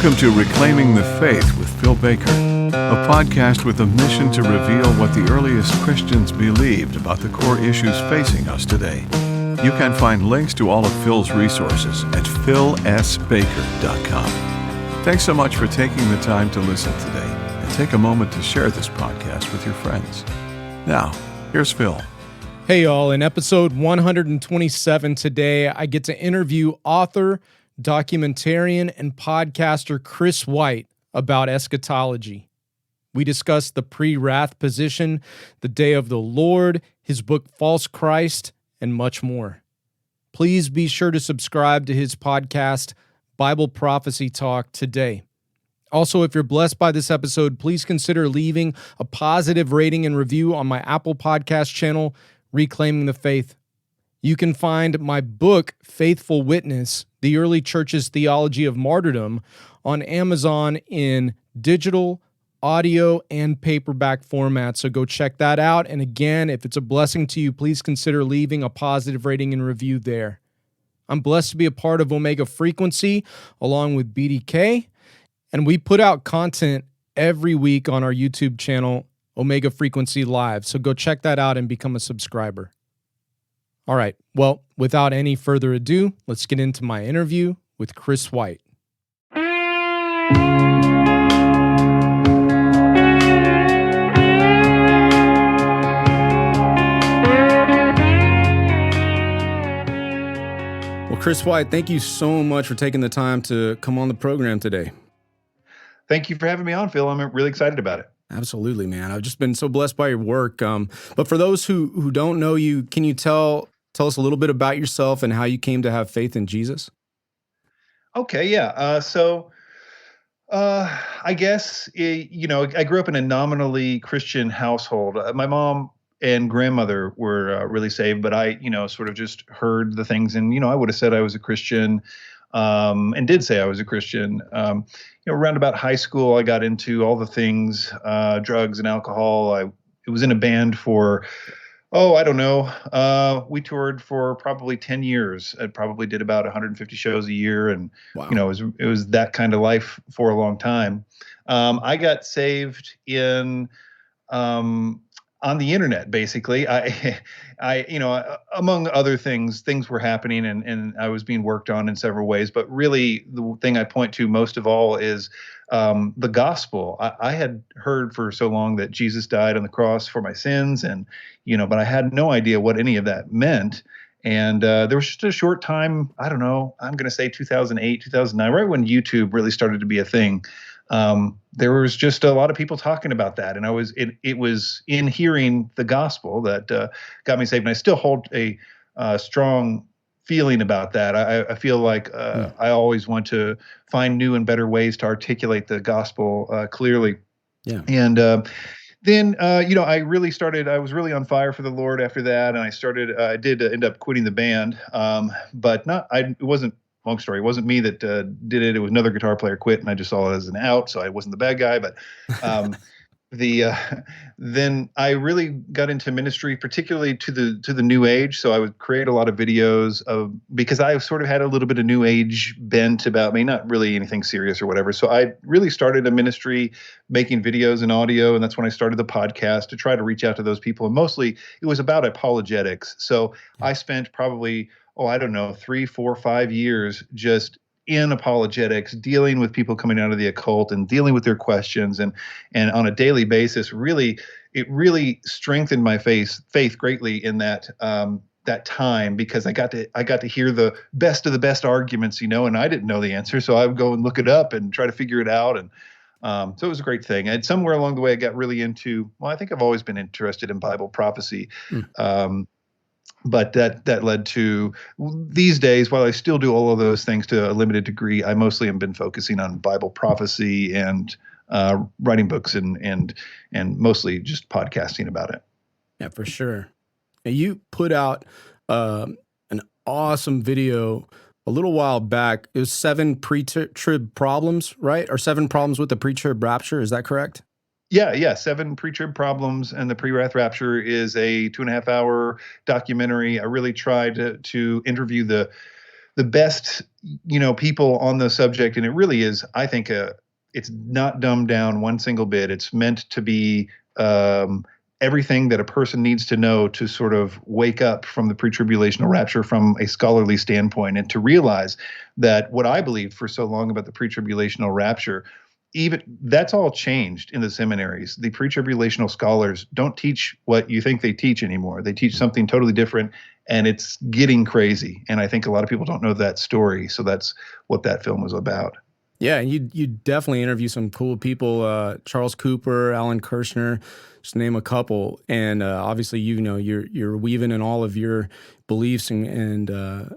Welcome to Reclaiming the Faith with Phil Baker, a podcast with a mission to reveal what the earliest Christians believed about the core issues facing us today. You can find links to all of Phil's resources at philsbaker.com. Thanks so much for taking the time to listen today, and take a moment to share this podcast with your friends. Now, here's Phil. Hey y'all, in episode 127 today, I get to interview author, documentarian, and podcaster Chris White about eschatology. We discuss the pre-wrath position, the day of the Lord, his book False Christ, and much more. Please be sure to subscribe to his podcast, Bible Prophecy Talk, today. Also, if you're blessed by this episode, please consider leaving a positive rating and review on my Apple Podcast channel, Reclaiming the Faith. You can find my book, Faithful Witness, The Early Church's Theology of Martyrdom, on Amazon in digital, audio, and paperback format. So go check that out. And again, if it's a blessing to you, please consider leaving a positive rating and review there. I'm blessed to be a part of Omega Frequency along with BDK. And we put out content every week on our YouTube channel, Omega Frequency Live. So go check that out and become a subscriber. All right, well, without any further ado, let's get into my interview with Chris White. Well, Chris White, thank you so much for taking the time to come on the program today. Thank you for having me on, Phil. I'm really excited about it. Absolutely, man. I've just been so blessed by your work. But for those who don't know you, can you tell us a little bit about yourself and how you came to have faith in Jesus? Okay, yeah. I guess, I grew up in a nominally Christian household. My mom and grandmother were really saved, but I, sort of just heard the things, and, I would have said I was a Christian, and did say I was a Christian. Around about high school, I got into all the things, drugs and alcohol. I was in a band for, I don't know. We toured for probably 10 years. I probably did about 150 shows a year. And, Wow. It was that kind of life for a long time. I got saved on the internet, basically. I among other things were happening, and I was being worked on in several ways. But really, the thing I point to most of all is the gospel. I had heard for so long that Jesus died on the cross for my sins, and but I had no idea what any of that meant. And there was just a short time, I don't know, I'm going to say 2008, 2009, right when YouTube really started to be a thing. There was just a lot of people talking about that, and it was in hearing the gospel that got me saved. And I still hold a strong feeling about that. I feel like I always want to find new and better ways to articulate the gospel clearly. Yeah. And then I really started. I was really on fire for the Lord after that, and I did end up quitting the band, but it wasn't. Long story. It wasn't me that did it. It was another guitar player quit, and I just saw it as an out, so I wasn't the bad guy. But then I really got into ministry, particularly to the New Age. So I would create a lot of videos because I sort of had a little bit of New Age bent about me, not really anything serious or whatever. So I really started a ministry making videos and audio, and that's when I started the podcast to try to reach out to those people. And mostly it was about apologetics. So I spent probably 3, 4, 5 years just in apologetics, dealing with people coming out of the occult and dealing with their questions, and on a daily basis. It really strengthened my faith greatly in that time, because I got to hear the best of the best arguments, and I didn't know the answer, so I would go and look it up and try to figure it out. And so it was a great thing. And somewhere along the way, I got really into. Well, I think I've always been interested in Bible prophecy. But that led to these days, while I still do all of those things to a limited degree, I mostly have been focusing on Bible prophecy and writing books and mostly just podcasting about it. Yeah, for sure. Now, you put out an awesome video a little while back. It was 7 pre-trib problems, right? Or 7 problems with the pre-trib rapture. Is that correct? Yeah. 7 pre-trib problems and the pre-wrath rapture is a 2.5-hour documentary. I really tried to interview the the best, people on the subject, and it really is, I think, it's not dumbed down one single bit. It's meant to be everything that a person needs to know to sort of wake up from the pre-tribulational rapture from a scholarly standpoint, and to realize that what I believed for so long about the pre-tribulational rapture, even that's all changed in the seminaries. The pre-tribulational scholars don't teach what you think they teach anymore. They teach something totally different, and it's getting crazy. And I think a lot of people don't know that story. So that's what that film was about. Yeah, and you definitely interview some cool people, Charles Cooper, Alan Kirshner, just name a couple. And obviously, you're weaving in all of your beliefs and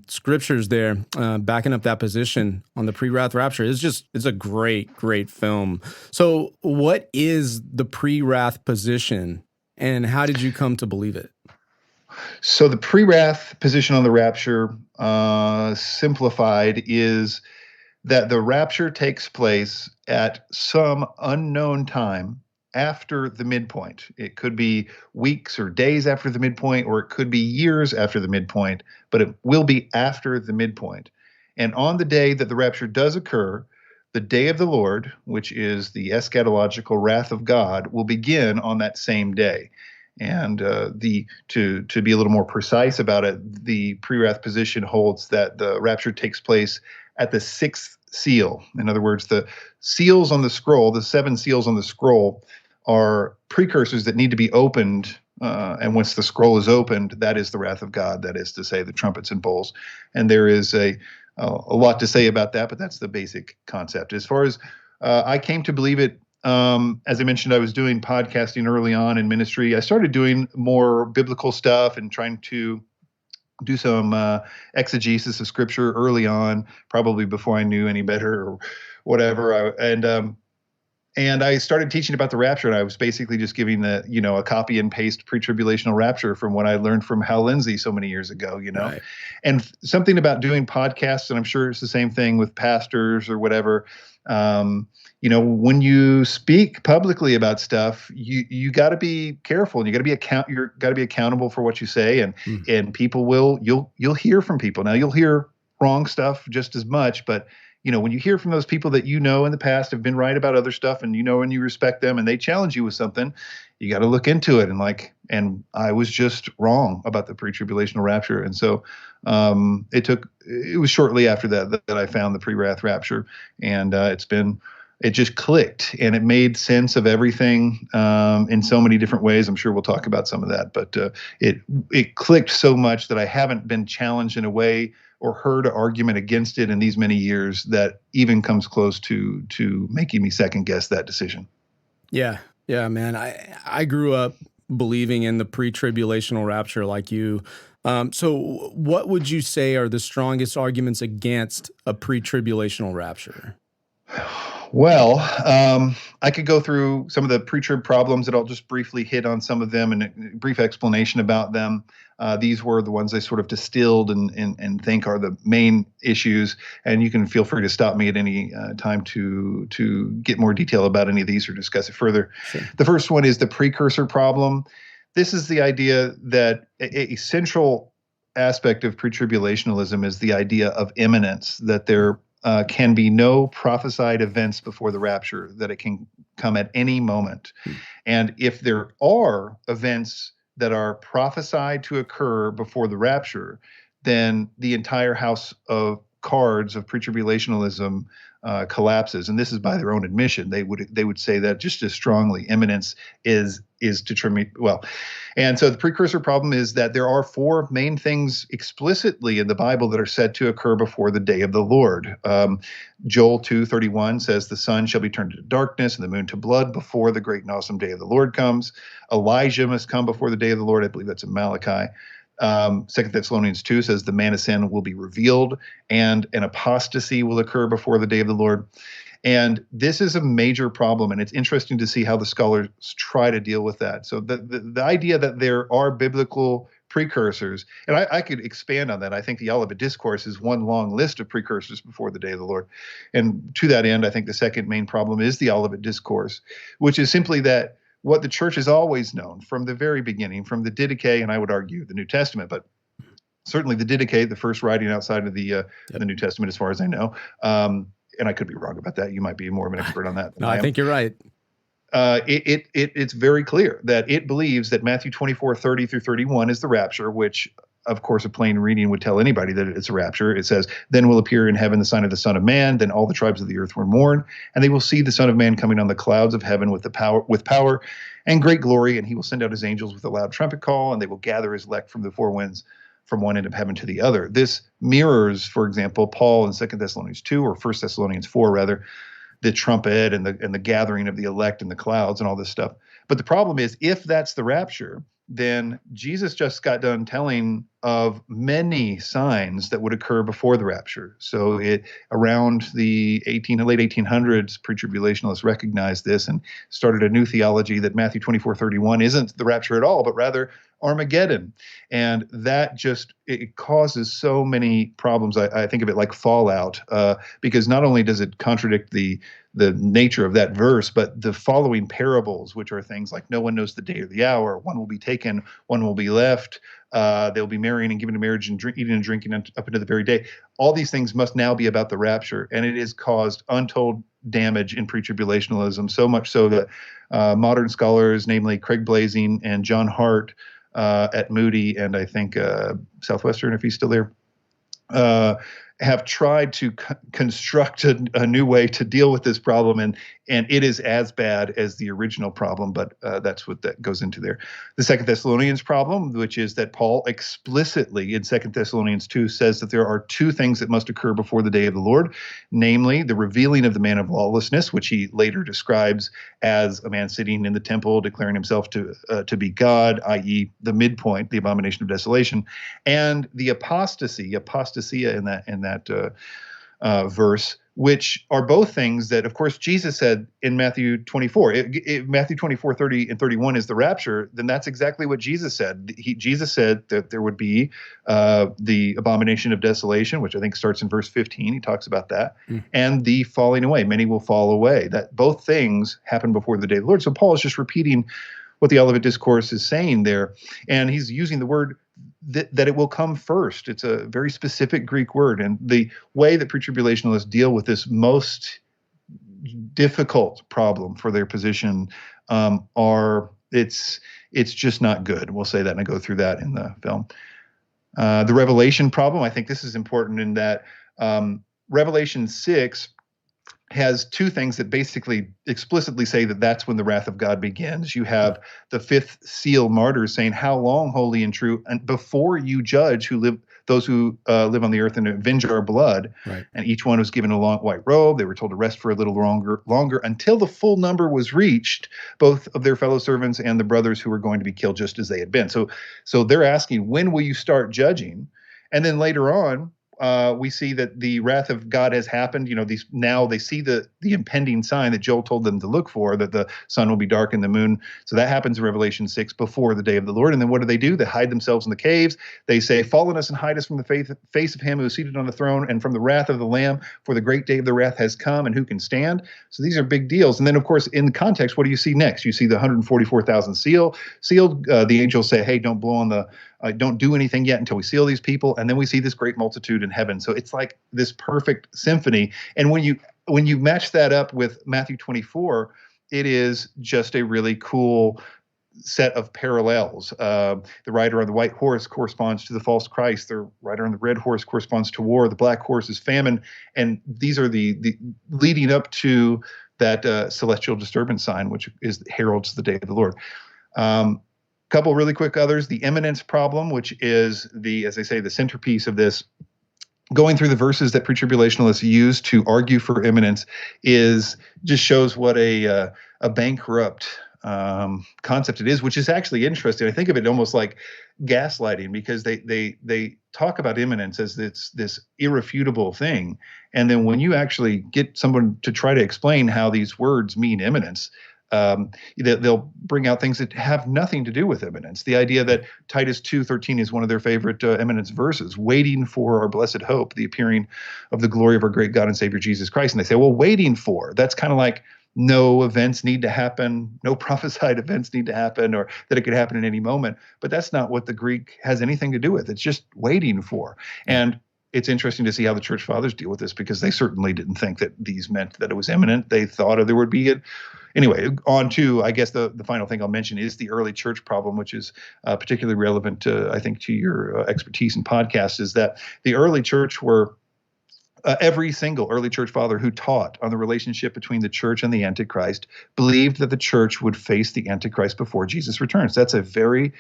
scriptures there, backing up that position on the pre-wrath rapture. It's a great film. So, what is the pre-wrath position, and how did you come to believe it? So the pre-wrath position on the rapture, simplified, is that the rapture takes place at some unknown time after the midpoint. It could be weeks or days after the midpoint, or it could be years after the midpoint, but it will be after the midpoint. And on the day that the rapture does occur, the day of the Lord, which is the eschatological wrath of God, will begin on that same day. And to be a little more precise about it, the pre-wrath position holds that the rapture takes place at the sixth seal. In other words, the seals on the scroll, the 7 seals on the scroll, are precursors that need to be opened. And once the scroll is opened, that is the wrath of God. That is to say, the trumpets and bowls. And there is a lot to say about that, but that's the basic concept. As far as I came to believe it, as I mentioned, I was doing podcasting early on in ministry. I started doing more biblical stuff and trying to do some exegesis of scripture early on, probably before I knew any better or whatever. And I started teaching about the rapture, and I was basically just giving a copy and paste pre-tribulational rapture from what I learned from Hal Lindsey so many years ago, Right. And something about doing podcasts, and I'm sure it's the same thing with pastors or whatever. When you speak publicly about stuff, you got to be careful, and you got to be accountable for what you say, and people you'll hear from people. Now, you'll hear wrong stuff just as much, but when you hear from those people that in the past have been right about other stuff, and and you respect them, and they challenge you with something, you got to look into it. And I was just wrong about the pre-tribulational rapture, and so it was shortly after that I found the pre-wrath rapture, and it just clicked, and it made sense of everything in so many different ways. I'm sure we'll talk about some of that, but it clicked so much that I haven't been challenged in a way or heard an argument against it in these many years that even comes close to making me second guess that decision. Yeah, man. I grew up believing in the pre-tribulational rapture like you. So what would you say are the strongest arguments against a pre-tribulational rapture? Well, I could go through some of the pre-trib problems, that I'll just briefly hit on some of them and a brief explanation about them. These were the ones I sort of distilled and think are the main issues. And you can feel free to stop me at any time to get more detail about any of these or discuss it further. Sure. The first one is the precursor problem. This is the idea that a central aspect of pre-tribulationalism is the idea of imminence, that there can be no prophesied events before the rapture, that it can come at any moment. And if there are events that are prophesied to occur before the rapture, then the entire house of cards of pre-tribulationalism collapses. And this is by their own admission. They would say that just as strongly. Imminence is well. And so the precursor problem is that there are 4 main things explicitly in the Bible that are said to occur before the day of the Lord. Joel 2:31 says the sun shall be turned to darkness and the moon to blood before the great and awesome day of the Lord comes. Elijah must come before the day of the Lord. I believe that's in Malachi. 2 Thessalonians 2 says the man of sin will be revealed and an apostasy will occur before the day of the Lord. And this is a major problem, and it's interesting to see how the scholars try to deal with that. So the idea that there are biblical precursors, and I could expand on that. I think the Olivet Discourse is one long list of precursors before the day of the Lord. And to that end, I think the second main problem is the Olivet Discourse, which is simply that what the church has always known from the very beginning, from the Didache, and I would argue the New Testament, but certainly the Didache, the first writing outside of the New Testament, as far as I know. And I could be wrong about that. You might be more of an expert on that than No, I I am. think you're right. It's very clear that it believes that Matthew 24:30 through 31 is the rapture, which, of course, a plain reading would tell anybody that it's a rapture. It says, "Then will appear in heaven the sign of the Son of Man. Then all the tribes of the earth will mourn, and they will see the Son of Man coming on the clouds of heaven with power and great glory. And he will send out his angels with a loud trumpet call, and they will gather his elect from the four winds, from one end of heaven to the other." This mirrors, for example, Paul in 2 Thessalonians 2 or 1 Thessalonians 4, rather, the trumpet and the gathering of the elect in the clouds and all this stuff. But the problem is, if that's the rapture, then Jesus just got done telling of many signs that would occur before the rapture. So around the late 1800s, pre-tribulationists recognized this and started a new theology that Matthew 24:31 isn't the rapture at all, but rather Armageddon. And that it causes so many problems. I think of it like fallout, because not only does it contradict the nature of that verse, but the following parables, which are things like no one knows the day or the hour, one will be taken, one will be left, they'll be marrying and giving to marriage and eating and drinking up into the very day. All these things must now be about the rapture, and it has caused untold damage in pre-tribulationalism, so much so that modern scholars, namely Craig Blazing and John Hart at Moody, and I think Southwestern, if he's still there, have tried to construct a new way to deal with this problem, and it is as bad as the original problem, but that's what that goes into there. The 2 Thessalonians problem, which is that Paul explicitly in 2 Thessalonians 2 says that there are two things that must occur before the day of the Lord, namely the revealing of the man of lawlessness, which he later describes as a man sitting in the temple declaring himself to be God, i.e. the midpoint, the abomination of desolation, and the apostasia in that verse, which are both things that, of course, Jesus said in Matthew 24. If Matthew 24:30 and 31 is the rapture, then that's exactly what Jesus said. Jesus said that there would be the abomination of desolation, which I think starts in verse 15. He talks about that, and the falling away. Many will fall away. That both things happen before the day of the Lord. So Paul is just repeating what the Olivet Discourse is saying there, and he's using the word that it will come first. It's a very specific Greek word, and the way that pre-tribulationists deal with this most difficult problem for their position it's just not good. We'll say that, and I go through that in the film. The Revelation problem, I think this is important in that Revelation 6 has two things that basically explicitly say that that's when the wrath of God begins. You have the fifth seal martyrs saying, "How long, holy and true, and before you judge those who live on the earth and avenge our blood." Right. And each one was given a long white robe. They were told to rest for a little longer until the full number was reached, both of their fellow servants and the brothers who were going to be killed just as they had been. So they're asking, when will you start judging? And then later on, we see that the wrath of God has happened. Now they see the impending sign that Joel told them to look for, that the sun will be dark and the moon. So that happens in Revelation 6 before the day of the Lord. And then what do? They hide themselves in the caves. They say, "Fall on us and hide us from the face of him who is seated on the throne and from the wrath of the Lamb, for the great day of the wrath has come, and who can stand?" So these are big deals. And then, of course, in the context, what do you see next? You see the 144,000 sealed. The angels say, "Hey, don't blow on don't do anything yet until we seal these people." And then we see this great multitude in heaven. So it's like this perfect symphony. And when you match that up with Matthew 24, it is just a really cool set of parallels. The rider on the white horse corresponds to the false Christ. The rider on the red horse corresponds to war. The black horse is famine. And these are the leading up to that celestial disturbance sign, which heralds the day of the Lord. Couple really quick others. The imminence problem, which is as they say, the centerpiece of this. Going through the verses that pre-tribulationists use to argue for imminence just shows what a bankrupt concept it is, which is actually interesting. I think of it almost like gaslighting, because they talk about imminence as this irrefutable thing, and then when you actually get someone to try to explain how these words mean imminence, they'll bring out things that have nothing to do with imminence. The idea that Titus 2:13 is one of their favorite imminence verses, waiting for our blessed hope, the appearing of the glory of our great God and Savior Jesus Christ. And they say, well, waiting for, that's kind of like no events need to happen, no prophesied events need to happen, or that it could happen at any moment. But that's not what the Greek has anything to do with. It's just waiting for. And it's interesting to see how the church fathers deal with this, because they certainly didn't think that these meant that it was imminent. They thought there would be it. Anyway, on to, I guess, the final thing I'll mention is the early church problem, which is particularly relevant, I think, to your expertise in podcasts, is that the early church were every single early church father who taught on the relationship between the church and the Antichrist believed that the church would face the Antichrist before Jesus returns. That's a very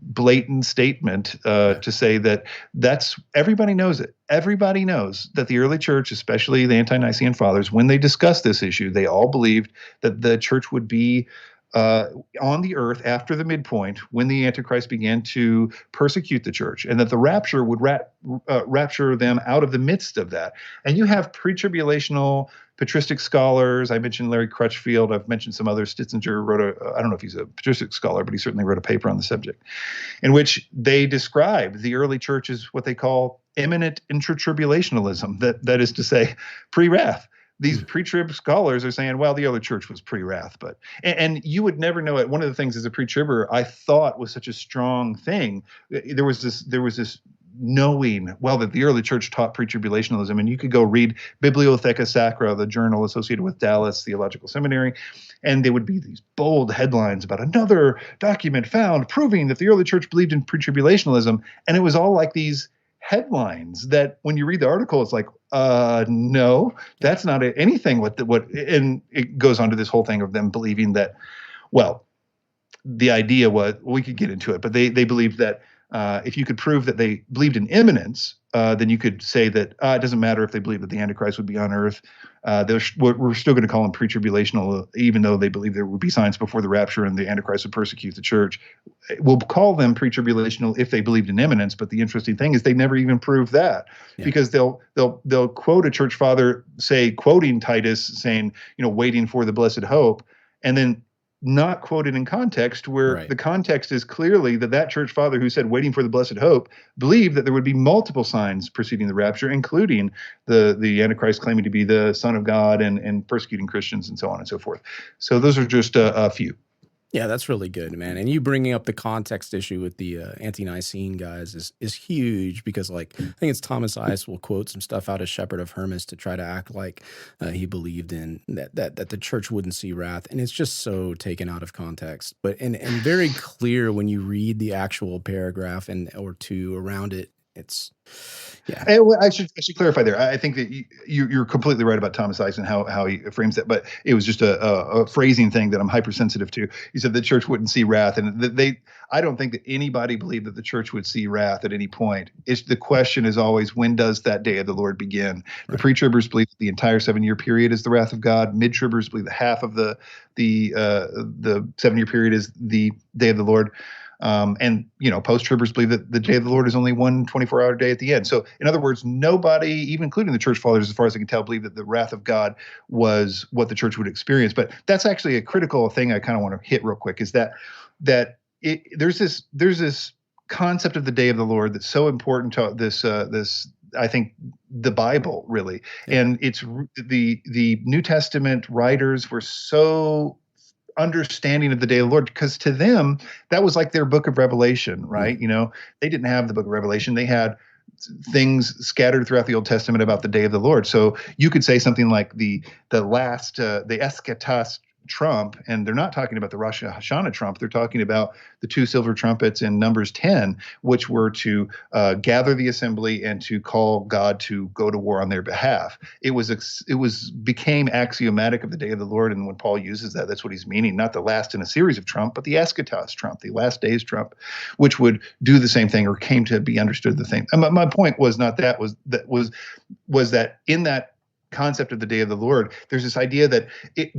blatant statement to say that's everybody knows it. Everybody knows that the early church, especially the ante-Nicene fathers, when they discussed this issue, they all believed that the church would be on the earth after the midpoint when the Antichrist began to persecute the church, and that the rapture would rapture them out of the midst of that. And you have pre-tribulational patristic scholars. I mentioned Larry Crutchfield. I've mentioned some others. Stitzinger wrote I don't know if he's a patristic scholar, but he certainly wrote a paper on the subject in which they describe the early church as what they call imminent intra-tribulationalism. That is to say, pre-wrath. These pre-trib scholars are saying, well, the early church was pre-wrath, but and you would never know it. One of the things as a pre-tribber I thought was such a strong thing. There was this knowing, well, that the early church taught pre-tribulationalism, and you could go read Bibliotheca Sacra, the journal associated with Dallas Theological Seminary, and there would be these bold headlines about another document found proving that the early church believed in pre-tribulationalism, and it was all like these headlines that when you read the article, it's like, no, that's not anything. And it goes on to this whole thing of them believing that, well, the idea was, we could get into it, but they believed that if you could prove that they believed in imminence, then you could say that it doesn't matter if they believe that the Antichrist would be on earth. We're still going to call them pre-tribulational, even though they believe there would be signs before the rapture and the Antichrist would persecute the church. We'll call them pre-tribulational if they believed in imminence. But the interesting thing is they never even proved that, because they'll quote a church father, say, quoting Titus, saying, waiting for the blessed hope, and then not quoted in context, where the context is clearly that church father who said waiting for the blessed hope believed that there would be multiple signs preceding the rapture, including the Antichrist claiming to be the Son of God and persecuting Christians and so on and so forth. So those are just a few. Yeah, that's really good, man. And you bringing up the context issue with the anti-Nicene guys is huge, because, like, I think it's Thomas Ice will quote some stuff out of Shepherd of Hermas to try to act like he believed in that the church wouldn't see wrath, and it's just so taken out of context. But and very clear when you read the actual paragraph or two around it. It's I should clarify there. I think that you're completely right about Thomas Ice and how he frames that, but it was just a phrasing thing that I'm hypersensitive to. He said the church wouldn't see wrath, and I don't think that anybody believed that the church would see wrath at any point. The question is always, when does that day of the Lord begin? Right. The pre-tribbers believe that the entire 7-year period is the wrath of God. Mid-tribbers believe that half of the 7-year period is the day of the Lord. And post-tribbers believe that the day of the Lord is only one 24-hour day at the end. So, in other words, nobody, even including the church fathers, as far as I can tell, believed that the wrath of God was what the church would experience. But that's actually a critical thing I kind of want to hit real quick, is that there's this concept of the day of the Lord that's so important to this I think the Bible, really. Yeah. And it's the New Testament writers were so understanding of the day of the Lord, because to them that was like their book of Revelation, right? They didn't have the book of Revelation. They had things scattered throughout the Old Testament about the day of the Lord. So you could say something like the eschatos trump, and they're not talking about the Rosh Hashanah trump. They're talking about the 2 silver trumpets in Numbers 10, which were to gather the assembly and to call God to go to war on their behalf. It became axiomatic of the day of the Lord, and when Paul uses that, that's what he's meaning. Not the last in a series of trump, but the eschatos trump, the last days trump, which would do the same thing, or came to be understood the same. And my point was not that was that in that concept of the day of the Lord, there's this idea that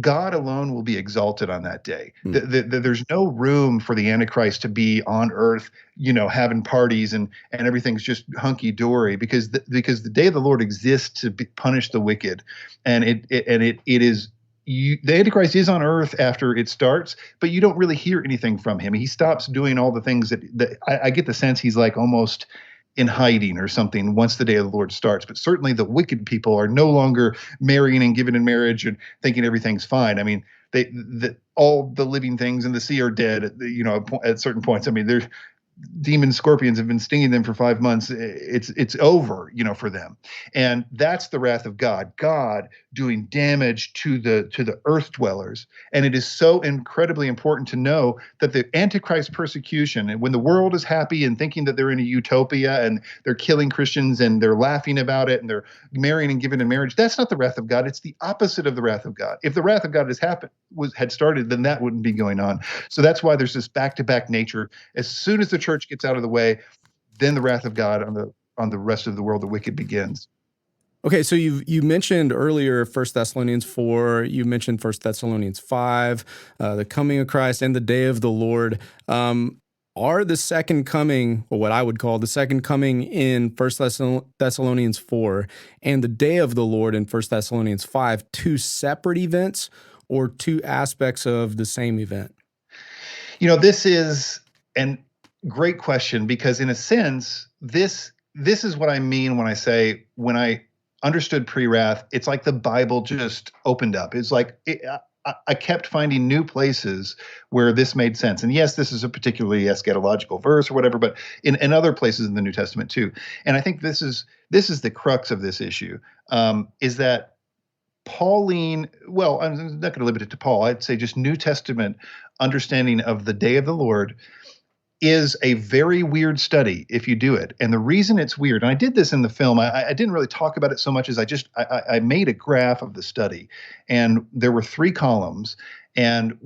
God alone will be exalted on that day. There's no room for the Antichrist to be on earth, having parties and everything's just hunky dory, because the day of the Lord exists to punish the wicked, and it is. The Antichrist is on earth after it starts, but you don't really hear anything from him. He stops doing all the things that I get the sense he's like almost in hiding or something once the day of the Lord starts. But certainly the wicked people are no longer marrying and giving in marriage and thinking everything's fine. I mean, all the living things in the sea are dead at certain points. I mean, they're demon scorpions have been stinging them for 5 months. It's over, for them. And that's the wrath of God doing damage to the earth dwellers. And it is so incredibly important to know that the Antichrist persecution, and when the world is happy and thinking that they're in a utopia and they're killing Christians and they're laughing about it and they're marrying and giving in marriage, that's not the wrath of God. It's the opposite of the wrath of God. If the wrath of God had started, then that wouldn't be going on. So that's why there's this back-to-back nature. As soon as the church gets out of the way, then the wrath of God on the rest of the world, the wicked, begins. Okay, so you mentioned earlier 1 Thessalonians 4, you mentioned 1 Thessalonians 5, the coming of Christ and the day of the Lord. Are the second coming, or what I would call the second coming in 1 Thessalonians 4 and the day of the Lord in 1 Thessalonians 5, two separate events or two aspects of the same event? This is a great question, because in a sense, this is what I mean when I say, when I understood pre-wrath, it's like the Bible just opened up. It's like I kept finding new places where this made sense. And yes, this is a particularly eschatological verse or whatever, but in other places in the New Testament too. And I think this is the crux of this issue, is that Pauline, well, I'm not going to limit it to Paul. I'd say just New Testament understanding of the day of the Lord is a very weird study if you do it. And the reason it's weird, and I did this in the film, I didn't really talk about it so much as I made a graph of the study. And there were 3 columns, and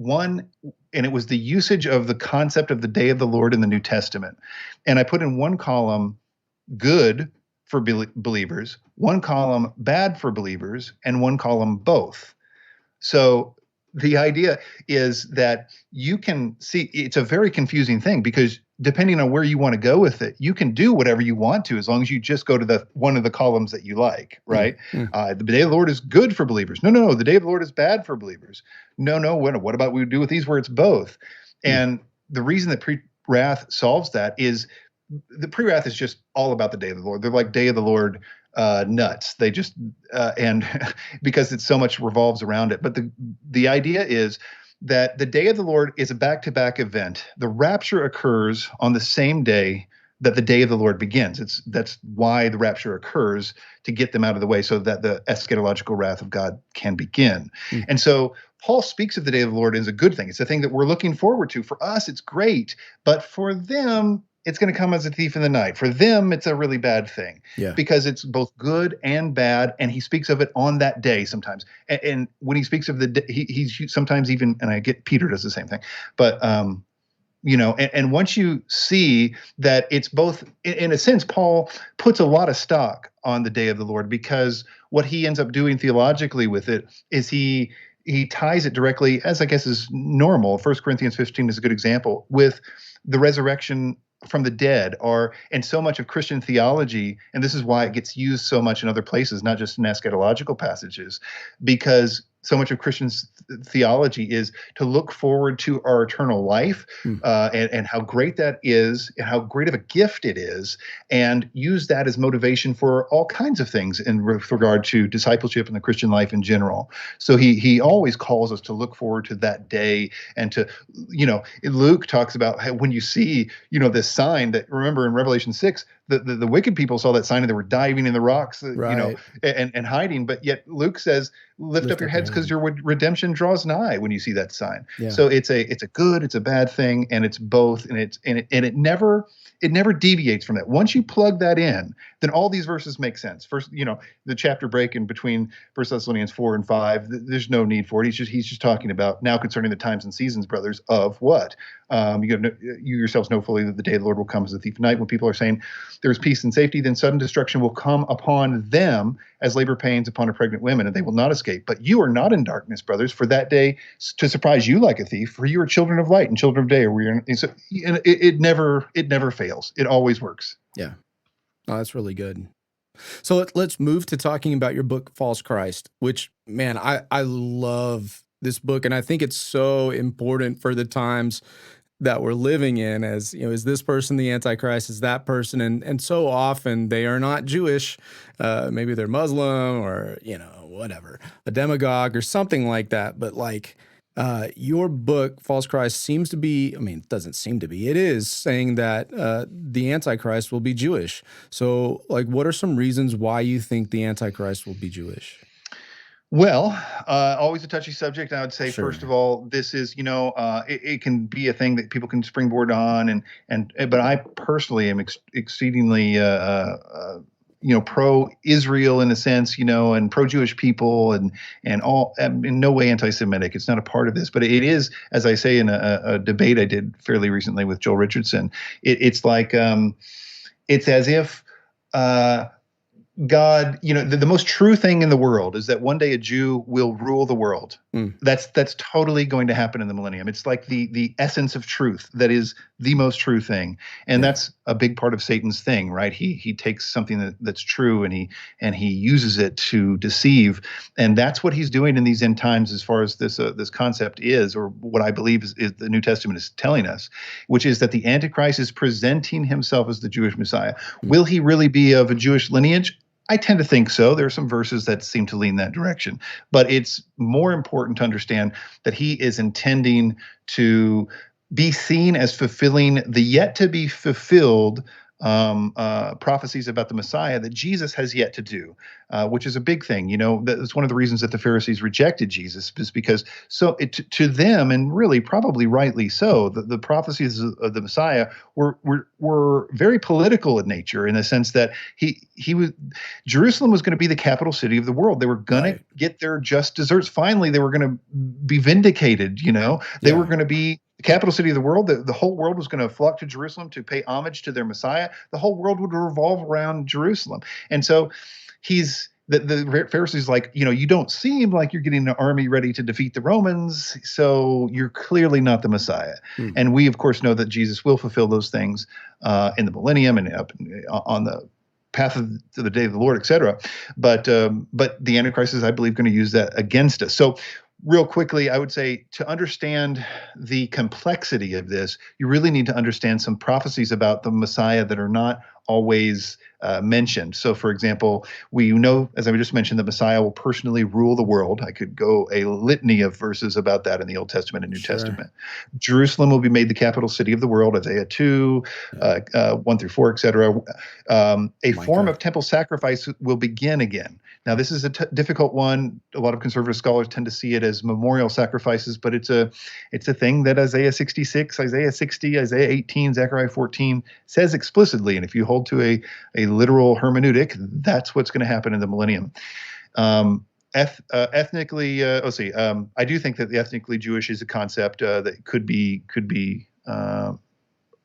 it was the usage of the concept of the day of the Lord in the New Testament. And I put in one column good for believers, one column bad for believers, and one column both. So the idea is that you can see, it's a very confusing thing, because depending on where you want to go with it, you can do whatever you want to, as long as you just go to one of the columns that you like, right? The day of the Lord is good for believers. No, the day of the Lord is bad for believers. No, what about we do with these where it's both? And the reason that pre-wrath solves that is the pre-wrath is just all about the day of the Lord. They're like day of the Lord nuts. They just and because it's so much revolves around it. But the idea is that the day of the Lord is a back-to-back event. The rapture occurs on the same day that the day of the Lord begins. That's why the rapture occurs, to get them out of the way so that the eschatological wrath of God can begin. And so Paul speaks of the day of the Lord as a good thing. It's a thing that we're looking forward to. For us, it's great, but for them, it's going to come as a thief in the night. For them, it's a really bad thing, because it's both good and bad. And he speaks of it on that day sometimes. And when he speaks of he's sometimes even, and I get Peter does the same thing, but and once you see that it's both, in a sense, Paul puts a lot of stock on the day of the Lord, because what he ends up doing theologically with it is he ties it directly, as I guess is normal. 1 Corinthians 15 is a good example, with the resurrection from the dead, and so much of Christian theology, and this is why it gets used so much in other places, not just in eschatological passages, because so much of Christian theology is to look forward to our eternal life, and how great that is, and how great of a gift it is, and use that as motivation for all kinds of things in regard to discipleship and the Christian life in general. So he always calls us to look forward to that day, and to, Luke talks about how when you see, this sign that, remember in Revelation 6, the wicked people saw that sign and they were diving in the rocks, and hiding. But yet Luke says, lift up your heads, because your redemption draws nigh when you see that sign. So it's a good, it's a bad thing, and it's both, and it never deviates from that. Once you plug that in, then all these verses make sense. First, the chapter break in between 1 Thessalonians 4 and 5, there's no need for it. He's just talking about now concerning the times and seasons, brothers, of what? You yourselves know fully that the day of the Lord will come as a thief in the night. When people are saying there is peace and safety, then sudden destruction will come upon them as labor pains upon a pregnant woman, and they will not escape. But you are not in darkness, brothers, for that day to surprise you like a thief. For you are children of light and children of day. So it never fails. It always works. Yeah, oh, that's really good. So let's move to talking about your book, False Christ, which, man, I love this book, and I think it's so important for the times that we're living in as, is this person the Antichrist? Is that person? And so often they are not Jewish. Maybe they're Muslim or, whatever, a demagogue or something like that. But like your book, False Christ, seems to be, it doesn't seem to be, it is saying that the Antichrist will be Jewish. So like, what are some reasons why you think the Antichrist will be Jewish? Well, always a touchy subject. I would say, Sure. first of all, this is, it can be a thing that people can springboard on, but I personally am exceedingly, pro-Israel in a sense, and pro-Jewish people, and all, in no way anti-Semitic. It's not a part of this, but it is, as I say in a debate I did fairly recently with Joel Richardson. It's like, it's as if. God, the most true thing in the world is that one day a Jew will rule the world. That's totally going to happen in the millennium. It's like the essence of truth that is the most true thing, and that's a big part of Satan's thing, right? He takes something that's true and he uses it to deceive, and that's what he's doing in these end times, as far as this concept is, or what I believe is the New Testament is telling us, which is that the Antichrist is presenting himself as the Jewish Messiah. Will he really be of a Jewish lineage? I tend to think so. There are some verses that seem to lean that direction. But it's more important to understand that he is intending to be seen as fulfilling the yet to be fulfilled prophecies about the Messiah that Jesus has yet to do, which is a big thing. That's one of the reasons that the Pharisees rejected Jesus, is because to them, and really probably rightly so, the prophecies of the Messiah were very political in nature, in the sense that Jerusalem was going to be the capital city of the world. They were going to get their just deserts. Finally, they were going to be vindicated. They were going to be the capital city of the world. The whole world was going to flock to Jerusalem to pay homage to their Messiah. The whole world would revolve around Jerusalem. And so the Pharisees like, you don't seem like you're getting an army ready to defeat the Romans, so you're clearly not the Messiah. And we, of course, know that Jesus will fulfill those things in the millennium and up on the path to the day of the Lord, etc. But the Antichrist is, I believe, going to use that against us. So real quickly, I would say, to understand the complexity of this, you really need to understand some prophecies about the Messiah that are not always mentioned. So, for example, we know, as I just mentioned, the Messiah will personally rule the world. I could go a litany of verses about that in the Old Testament and New Testament. Jerusalem will be made the capital city of the world, Isaiah 2, 1 through 4, etc. A form of temple sacrifice will begin again. Now, this is a difficult one. A lot of conservative scholars tend to see it as memorial sacrifices, but it's a thing that Isaiah 66, Isaiah 60, Isaiah 18, Zechariah 14 says explicitly. And if you hold to a literal hermeneutic, that's what's going to happen in the millennium. Ethnically, I do think that the ethnically Jewish is a concept that could be.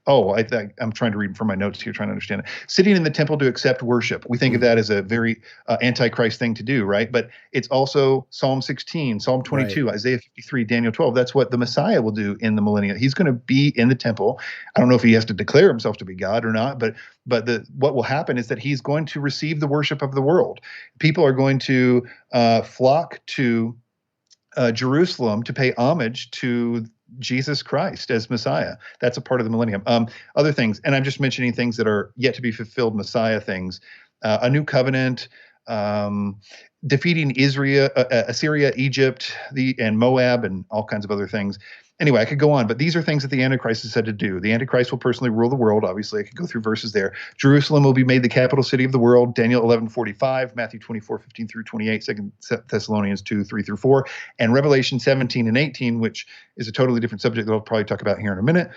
I'm trying to read from my notes here, trying to understand it. Sitting in the temple to accept worship. We think of that as a very antichrist thing to do, right? But it's also Psalm 16, Psalm 22, Isaiah 53, Daniel 12. That's what the Messiah will do in the millennium. He's going to be in the temple. I don't know if he has to declare himself to be God or not, but what will happen is that he's going to receive the worship of the world. People are going to flock to Jerusalem to pay homage to Jesus Christ as Messiah. That's a part of the millennium. Other things, and I'm just mentioning things that are yet to be fulfilled Messiah things, a new covenant, defeating Assyria, Egypt, and Moab, and all kinds of other things. Anyway, I could go on, but these are things that the Antichrist is said to do. The Antichrist will personally rule the world. Obviously, I could go through verses there. Jerusalem will be made the capital city of the world. Daniel 11:45, Matthew 24:15 through 28, 2 Thessalonians 2, 3 through 4, and Revelation 17 and 18, which is a totally different subject that I'll probably talk about here in a minute.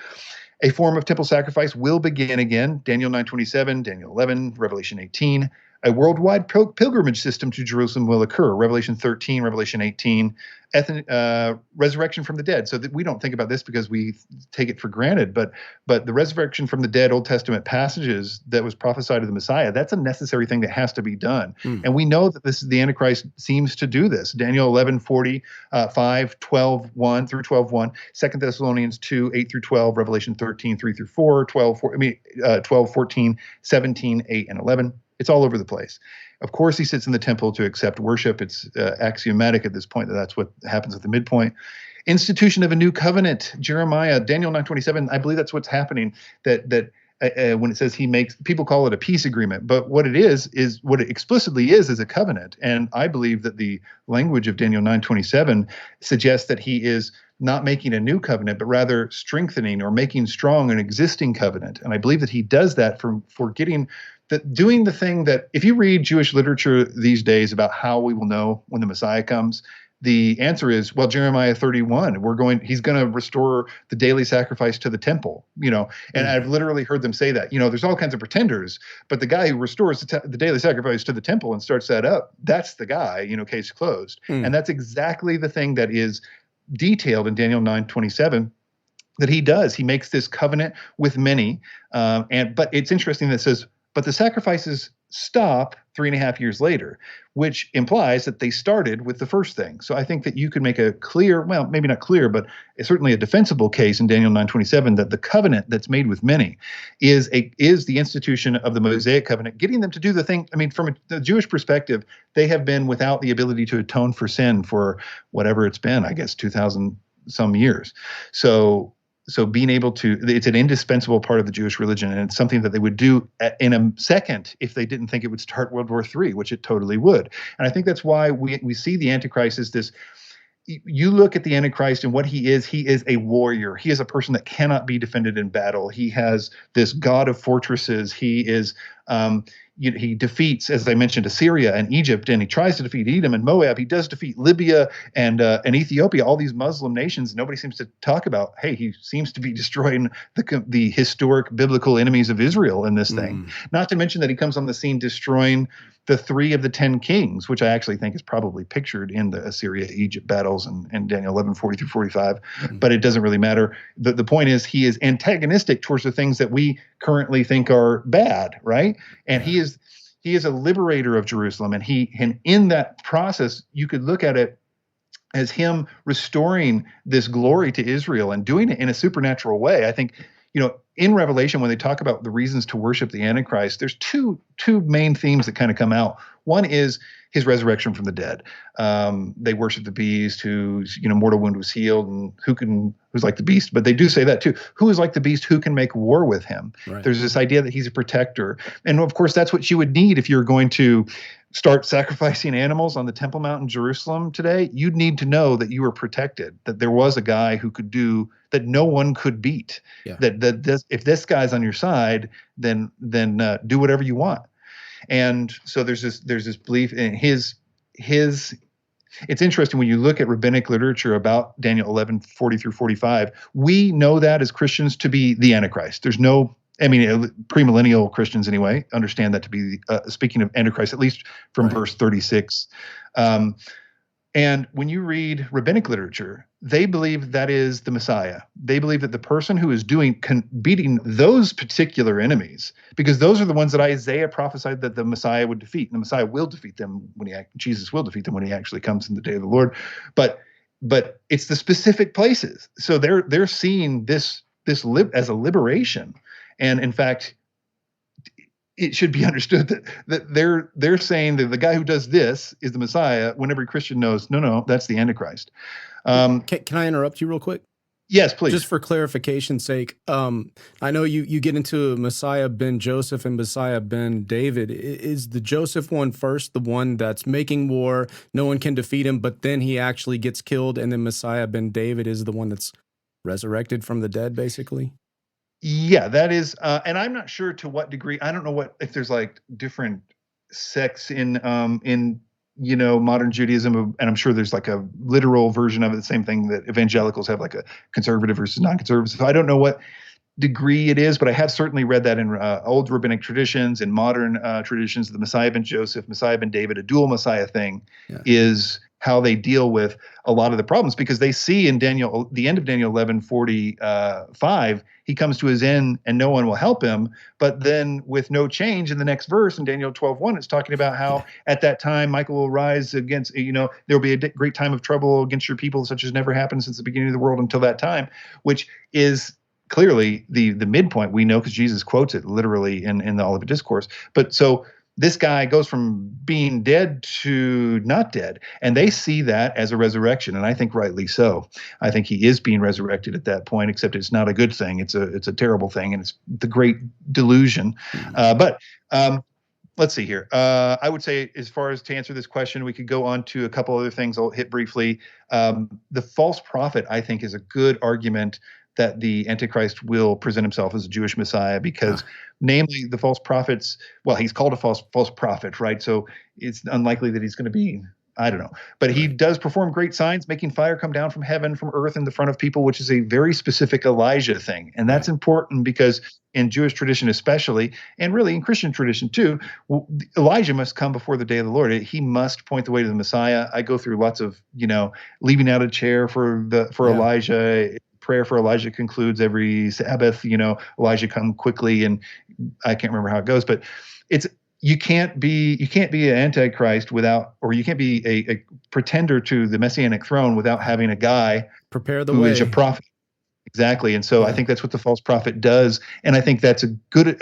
A form of temple sacrifice will begin again. Daniel 9:27, Daniel 11, Revelation 18. A worldwide pilgrimage system to Jerusalem will occur. Revelation 13, Revelation 18, resurrection from the dead. So that we don't think about this because we take it for granted, but the resurrection from the dead, Old Testament passages that was prophesied of the Messiah, that's a necessary thing that has to be done. And we know that the Antichrist seems to do this. Daniel 11:40, 5, 12:1 through 12:1, 2 Thessalonians 2, 8 through 12, Revelation 13, 3 through 4, 12, 14, 17, 8, and 11. It's all over the place. Of course, he sits in the temple to accept worship. It's axiomatic at this point that that's what happens at the midpoint. Institution of a new covenant, Jeremiah, Daniel 9:27. I believe that's what's happening. That when it says he makes, people call it a peace agreement, but what it is what it explicitly is a covenant. And I believe that the language of Daniel 9:27 suggests that he is not making a new covenant, but rather strengthening or making strong an existing covenant. And I believe that he does that for getting that, doing the thing that, if you read Jewish literature these days about how we will know when the Messiah comes, the answer is, well, Jeremiah 31, he's going to restore the daily sacrifice to the temple, and I've literally heard them say that, there's all kinds of pretenders, but the guy who restores the daily sacrifice to the temple and starts that up, that's the guy, case closed. And that's exactly the thing that is detailed in Daniel 9:27 that he does. He makes this covenant with many. But it's interesting that it says, but the sacrifices stop 3.5 years later, which implies that they started with the first thing. So I think that you could make a clear, well, maybe not clear, but certainly a defensible case in Daniel 9:27 that the covenant that's made with many is the institution of the Mosaic covenant, getting them to do the thing. I mean, from the Jewish perspective, they have been without the ability to atone for sin for whatever it's been, I guess, 2,000 some years. So being able to, it's an indispensable part of the Jewish religion, and it's something that they would do in a second if they didn't think it would start World War III, which it totally would. And I think that's why we see the Antichrist as this. You look at the Antichrist and what he is a warrior. He is a person that cannot be defended in battle. He has this god of fortresses. He is he defeats, as I mentioned, Assyria and Egypt, and he tries to defeat Edom and Moab. He does defeat Libya and Ethiopia, all these Muslim nations. Nobody seems to talk about, hey, he seems to be destroying the historic biblical enemies of Israel in this thing. Not to mention that he comes on the scene destroying the 3 of the 10 kings, which I actually think is probably pictured in the Assyria-Egypt battles and Daniel 11:40-45, but it doesn't really matter. The point is, he is antagonistic towards the things that we currently think are bad, right? And he is a liberator of Jerusalem, and in that process, you could look at it as him restoring this glory to Israel and doing it in a supernatural way. I think, in Revelation, when they talk about the reasons to worship the Antichrist, there's two main themes that kind of come out. One is his resurrection from the dead. They worship the beast whose mortal wound was healed, and who's like the beast. But they do say that too. Who is like the beast? Who can make war with him? Right. There's this idea that he's a protector, and of course that's what you would need if you're going to start sacrificing animals on the Temple Mount in Jerusalem today. You'd need to know that you were protected, that there was a guy who could do that no one could beat. Yeah. That if this guy's on your side, then do whatever you want. And so there's this belief in his. It's interesting when you look at rabbinic literature about Daniel 11:40-45. We know that as Christians to be the Antichrist. There's no. I mean, premillennial Christians anyway understand that to be speaking of Antichrist, at least from verse 36. And when you read rabbinic literature, they believe that is the Messiah. They believe that the person who is beating those particular enemies, because those are the ones that Isaiah prophesied that the Messiah would defeat, and the Messiah will defeat them Jesus will defeat them when he actually comes in the day of the Lord. But it's the specific places. So they're seeing this as a liberation. And in fact, it should be understood that they're saying that the guy who does this is the Messiah, when every Christian knows, no, that's the Antichrist. Can I interrupt you real quick? Yes, please. Just for clarification's sake, I know you get into Messiah ben Joseph and Messiah ben David. Is the Joseph one first, the one that's making war, no one can defeat him, but then he actually gets killed, and then Messiah ben David is the one that's resurrected from the dead, basically? Yeah, that is, and I'm not sure to what degree. I don't know if there's like different sects in modern Judaism, and I'm sure there's like a literal version of it, the same thing that evangelicals have, like a conservative versus non-conservative. So I don't know what degree it is, but I have certainly read that in old rabbinic traditions and modern traditions. The Messiah ben Joseph, Messiah ben David, a dual Messiah thing is how they deal with a lot of the problems, because they see in the end of Daniel 11:45, he comes to his end and no one will help him. But then with no change in the next verse in Daniel 12:1, it's talking about how at that time Michael will rise against, there will be a great time of trouble against your people, such as never happened since the beginning of the world until that time, which is clearly the midpoint. We know because Jesus quotes it literally in the Olivet Discourse. But so this guy goes from being dead to not dead, and they see that as a resurrection, and I think rightly so. I think he is being resurrected at that point, except it's not a good thing. It's a terrible thing, and it's the great delusion. But let's see here. I would say, as far as to answer this question, we could go on to a couple other things I'll hit briefly. The false prophet, I think, is a good argument that the Antichrist will present himself as a Jewish Messiah, because namely the false prophets, well, he's called a false prophet, right? So it's unlikely that he's going to be, I don't know. But he does perform great signs, making fire come down from heaven, from earth in the front of people, which is a very specific Elijah thing. And that's important because in Jewish tradition especially, and really in Christian tradition too, Elijah must come before the day of the Lord. He must point the way to the Messiah. I go through lots of, leaving out a chair for Elijah. Prayer for Elijah concludes every Sabbath, Elijah come quickly, and I can't remember how it goes, but you can't be an antichrist without, or you can't be a pretender to the messianic throne without having a guy prepare the who way. is a prophet. Exactly. And so I think that's what the false prophet does. And I think that's a good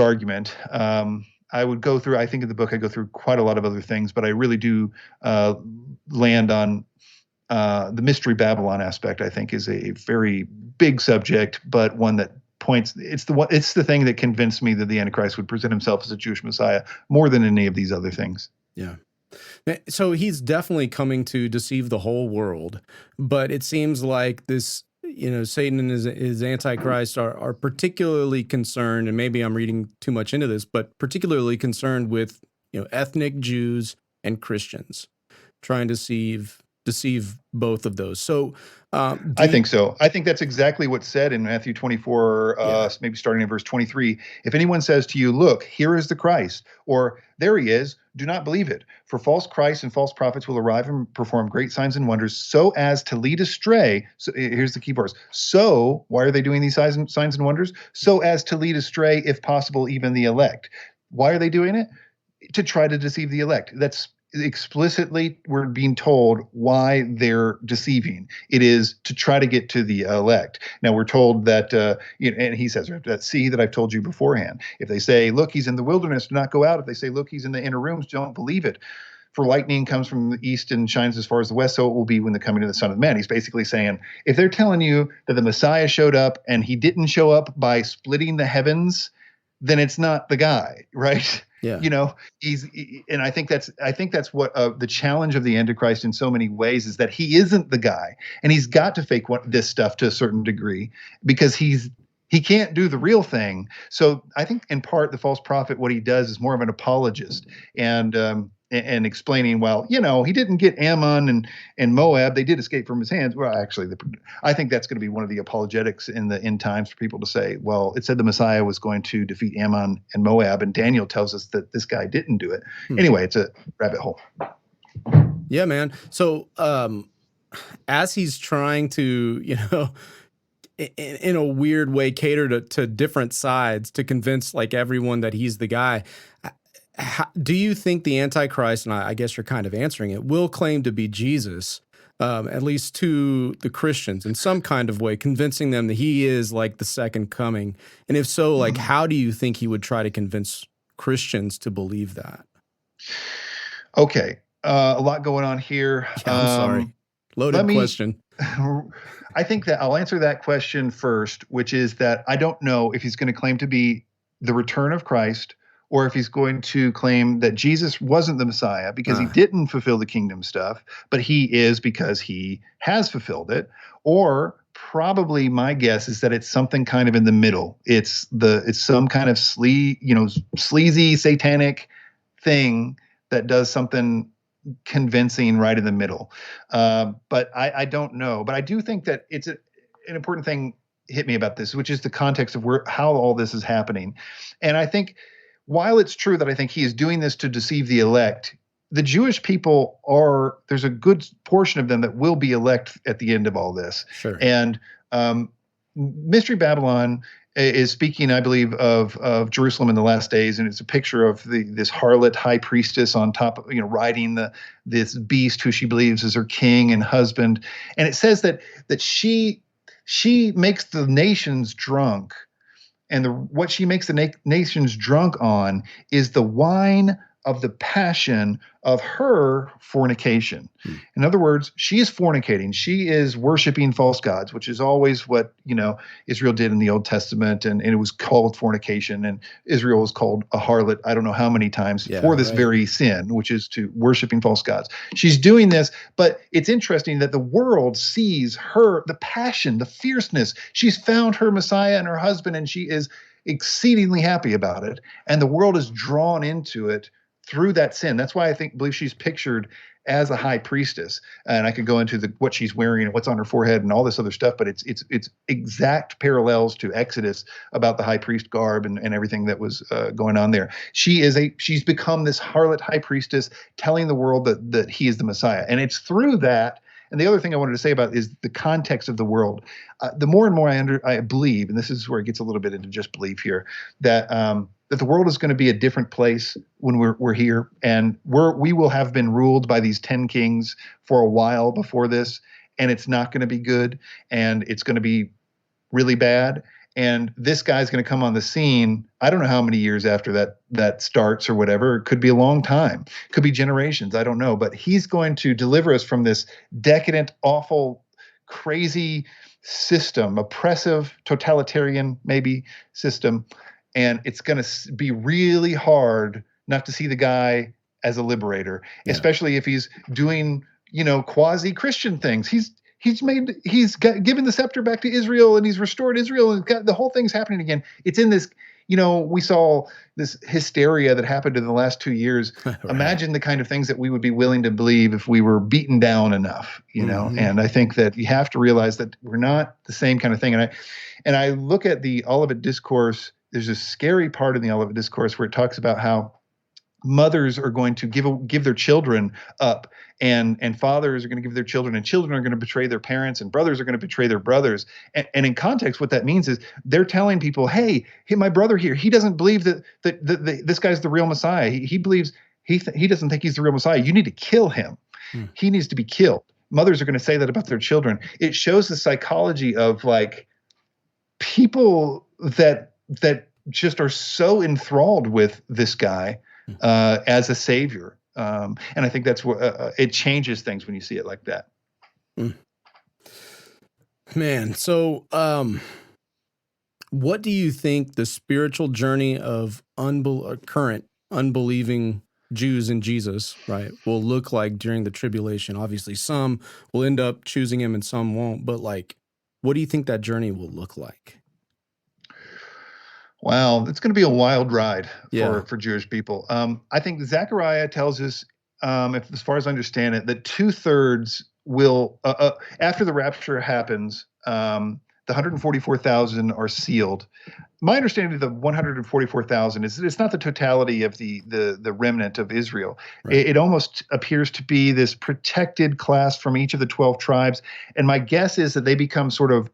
argument. I would go through, I think in the book, I go through quite a lot of other things, but I really do land on the Mystery Babylon aspect. I think is a very big subject, but one that points, it's the thing that convinced me that the Antichrist would present himself as a Jewish Messiah more than any of these other things. Yeah. So he's definitely coming to deceive the whole world, but it seems like this, Satan and his Antichrist are particularly concerned, and maybe I'm reading too much into this, but particularly concerned with, ethnic Jews and Christians, trying to deceive both of those. So I think so. I think that's exactly what's said in Matthew 24, maybe starting in verse 23. If anyone says to you, look, here is the Christ, or there he is, do not believe it. For false Christs and false prophets will arrive and perform great signs and wonders so as to lead astray. So here's the key parts. So why are they doing these signs and wonders? So as to lead astray, if possible, even the elect. Why are they doing it? To try to deceive the elect. That's explicitly, we're being told why they're deceiving. It is to try to get to the elect. Now we're told that, and he says that, see that I've told you beforehand. If they say, look, he's in the wilderness, do not go out. If they say, look, he's in the inner rooms, don't believe it. For lightning comes from the east and shines as far as the west, so it will be when the coming of the Son of Man. He's basically saying, if they're telling you that the Messiah showed up and he didn't show up by splitting the heavens, then it's not the guy, right? Yeah. And I think that's what the challenge of the Antichrist in so many ways is, that he isn't the guy, and he's got to fake this stuff to a certain degree because he can't do the real thing. So I think in part the false prophet, what he does is more of an apologist and explaining, well, he didn't get Ammon and Moab. They did escape from his hands. Well, actually, I think that's going to be one of the apologetics in the end times for people to say, well, it said the Messiah was going to defeat Ammon and Moab, and Daniel tells us that this guy didn't do it. Anyway, it's a rabbit hole. Yeah, man. So as he's trying to, in a weird way, cater to different sides to convince like everyone that he's the guy, do you think the Antichrist, and I guess you're kind of answering it, will claim to be Jesus, at least to the Christians in some kind of way, convincing them that he is like the second coming? And if so, like, how do you think he would try to convince Christians to believe that? Okay. A lot going on here. Yeah, I'm sorry. Loaded question. I think that I'll answer that question first, which is that I don't know if he's going to claim to be the return of Christ, or if he's going to claim that Jesus wasn't the Messiah because he didn't fulfill the kingdom stuff, but he is because he has fulfilled it. Or probably my guess is that it's something kind of in the middle. It's some kind of sleazy satanic thing that does something convincing right in the middle. But I don't know. But I do think that it's an important thing hit me about this, which is the context of how all this is happening. And I think, while it's true that I think he is doing this to deceive the elect, the Jewish people there's a good portion of them that will be elect at the end of all this. Sure. And Mystery Babylon is speaking, I believe, of Jerusalem in the last days, and it's a picture of this harlot high priestess on top of, riding this beast who she believes is her king and husband. And it says that she makes the nations drunk. And what she makes the nations drunk on is the wine of the passion of her fornication. In other words, she is fornicating. She is worshiping false gods, which is always what, Israel did in the Old Testament. And it was called fornication. And Israel was called a harlot, I don't know how many times, for this very sin, which is to worshiping false gods. She's doing this, but it's interesting that the world sees her, the passion, the fierceness. She's found her Messiah and her husband, and she is exceedingly happy about it. And the world is drawn into it through that sin. That's why I believe she's pictured as a high priestess. And I could go into what she's wearing and what's on her forehead and all this other stuff, but it's exact parallels to Exodus about the high priest garb and everything that was going on there. She's become this harlot high priestess, telling the world that he is the Messiah. And it's through that. And the other thing I wanted to say about is the context of the world. The more and more I believe, and this is where it gets a little bit into just belief here, that the world is going to be a different place when we're here, and we will have been ruled by these 10 kings for a while before this, and it's not going to be good, and it's going to be really bad. And this guy's going to come on the scene. I don't know how many years after that starts or whatever. It could be a long time. It could be generations. I don't know. But he's going to deliver us from this decadent, awful, crazy system, oppressive, totalitarian maybe system. And it's going to be really hard not to see the guy as a liberator, especially if he's doing, quasi-Christian things. He's given the scepter back to Israel, and he's restored Israel, and the whole thing's happening again. It's in this, we saw this hysteria that happened in the last 2 years. Right. Imagine the kind of things that we would be willing to believe if we were beaten down enough, And I think that you have to realize that we're not the same kind of thing. And I look at the Olivet Discourse. There's a scary part in the Olivet Discourse where it talks about how mothers are going to give their children up, and fathers are going to give their children, and children are going to betray their parents, and brothers are going to betray their brothers. And in context, what that means is they're telling people, hey, my brother here, he doesn't believe that this guy's the real Messiah. He believes he doesn't think he's the real Messiah. You need to kill him. He needs to be killed. Mothers are going to say that about their children. It shows the psychology of like people that just are so enthralled with this guy as a savior. And I think that's where it changes things when you see it like that. Man, so what do you think the spiritual journey of current unbelieving Jews in Jesus, right, will look like during the tribulation? Obviously, some will end up choosing him and some won't. But what do you think that journey will look like? Wow, it's going to be a wild ride for Jewish people. I think Zechariah tells us, as far as I understand it, that 2/3 will, after the rapture happens, the 144,000 are sealed. My understanding of the 144,000 is that it's not the totality of the remnant of Israel. Right. It almost appears to be this protected class from each of the 12 tribes. And my guess is that they become sort of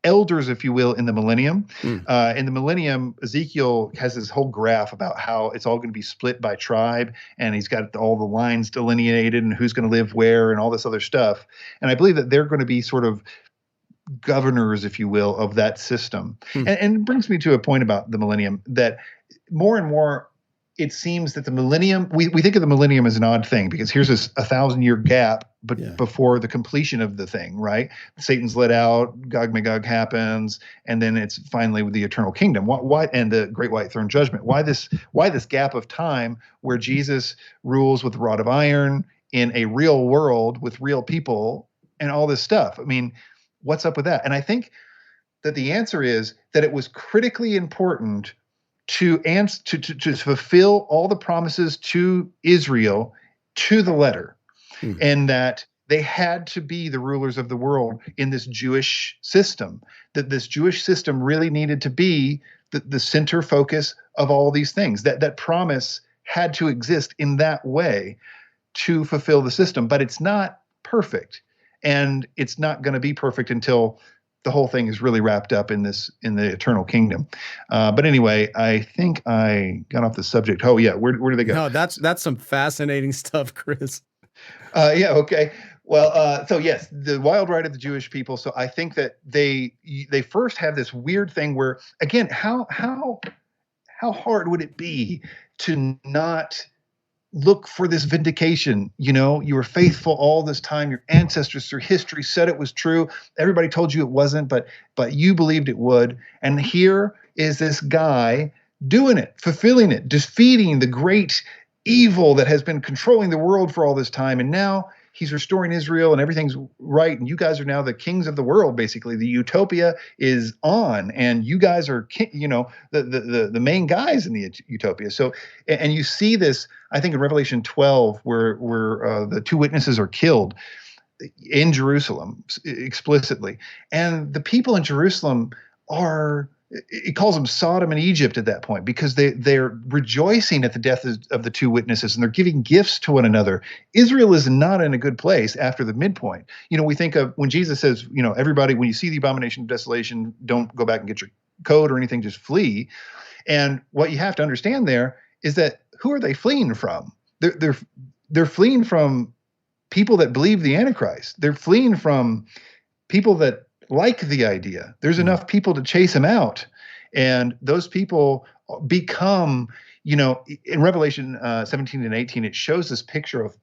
elders, if you will, in the millennium. In the millennium, Ezekiel has this whole graph about how it's all going to be split by tribe, and he's got all the lines delineated and who's going to live where and all this other stuff. And I believe that they're going to be sort of governors, if you will, of that system. And it brings me to a point about the millennium that more and more it seems that the millennium, we think of the millennium as an odd thing because here's this 1,000-year gap before the completion of the thing, right? Satan's let out, Gog Magog happens, and then it's finally with the eternal kingdom. Why and the great white throne judgment? Why this gap of time where Jesus rules with the rod of iron in a real world with real people and all this stuff? I mean, what's up with that? And I think that the answer is that it was critically important to fulfill all the promises to Israel to the letter, and that they had to be the rulers of the world in this Jewish system, that this Jewish system really needed to be the center focus of all these things, that promise had to exist in that way to fulfill the system. But it's not perfect, and it's not going to be perfect until the whole thing is really wrapped up in the eternal kingdom. But anyway, I think I got off the subject. Oh yeah, where do they go? No, that's some fascinating stuff, Chris. Okay. So yes, the wild ride of the Jewish people. So I think that they first have this weird thing where, again, how hard would it be to not look for this vindication? You were faithful all this time. Your ancestors through history said it was true. Everybody told you it wasn't, but you believed it would. And here is this guy doing it, fulfilling it, defeating the great evil that has been controlling the world for all this time. And now he's restoring Israel and everything's right. And you guys are now the kings of the world, basically. The utopia is on, and you guys are, the main guys in the utopia. So, and you see this, I think, in Revelation 12, where the two witnesses are killed in Jerusalem explicitly. And the people in Jerusalem are, it calls them Sodom and Egypt at that point, because they're rejoicing at the death of the two witnesses, and they're giving gifts to one another. Israel is not in a good place after the midpoint. We think of when Jesus says, everybody, when you see the abomination of desolation, don't go back and get your coat or anything, just flee. And what you have to understand there is that who are they fleeing from? They're fleeing from people that believe the Antichrist. They're fleeing from people that like the idea. There's enough people to chase him out. And those people become, in Revelation 17 and 18, it shows this picture of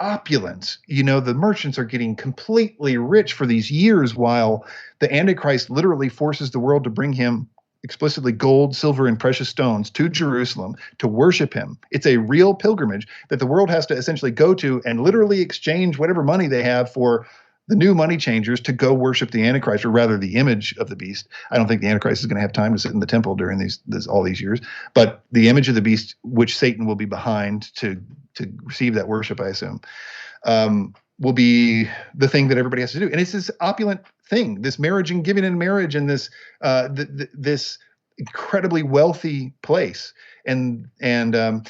opulence. The merchants are getting completely rich for these years, while the Antichrist literally forces the world to bring him explicitly gold, silver, and precious stones to Jerusalem to worship him. It's a real pilgrimage that the world has to essentially go to and literally exchange whatever money they have for the new money changers to go worship the Antichrist, or rather the image of the beast. I don't think the Antichrist is going to have time to sit in the temple during all these years, but the image of the beast, which Satan will be behind to receive that worship, I assume, will be the thing that everybody has to do. And it's this opulent thing, this marriage and giving in marriage, and this this incredibly wealthy place. And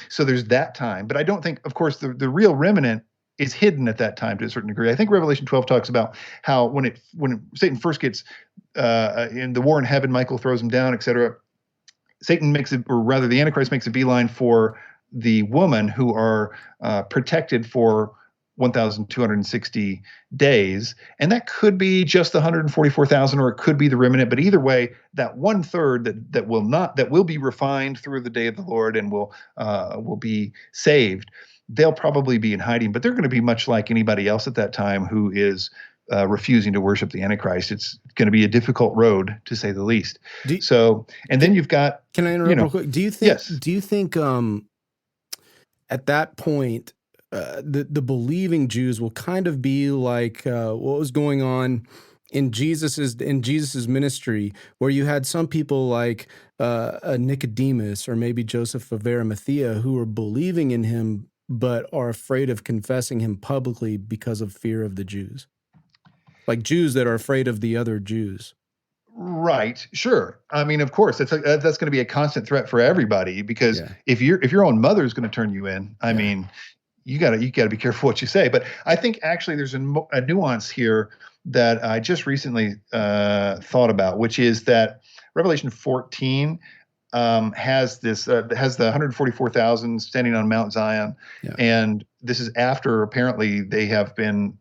so there's that time. But I don't think, of course, the real remnant is hidden at that time to a certain degree. I think Revelation 12 talks about how when Satan first gets in the war in heaven, Michael throws him down, etc. Satan the Antichrist makes a beeline for the woman who are protected for 1,260 days. And that could be just the 144,000, or it could be the remnant. But either way, that 1/3 that will be refined through the day of the Lord and will be saved, they'll probably be in hiding, but they're going to be much like anybody else at that time who is refusing to worship the Antichrist. It's going to be a difficult road, to say the least. Then you've got. Can I interrupt real quick? Do you think? Yes. Do you think at that point the believing Jews will kind of be like what was going on in Jesus's ministry, where you had some people like Nicodemus or maybe Joseph of Arimathea who were believing in him, but are afraid of confessing him publicly because of fear of the Jews? Like Jews that are afraid of the other Jews. Right. Sure. I mean, of course, that's going to be a constant threat for everybody, because if your own mother is going to turn you in, I mean, you got to be careful what you say. But I think actually there's a nuance here that I just recently thought about, which is that Revelation 14 has the 144,000 standing on Mount Zion. Yeah. And this is after apparently they have been,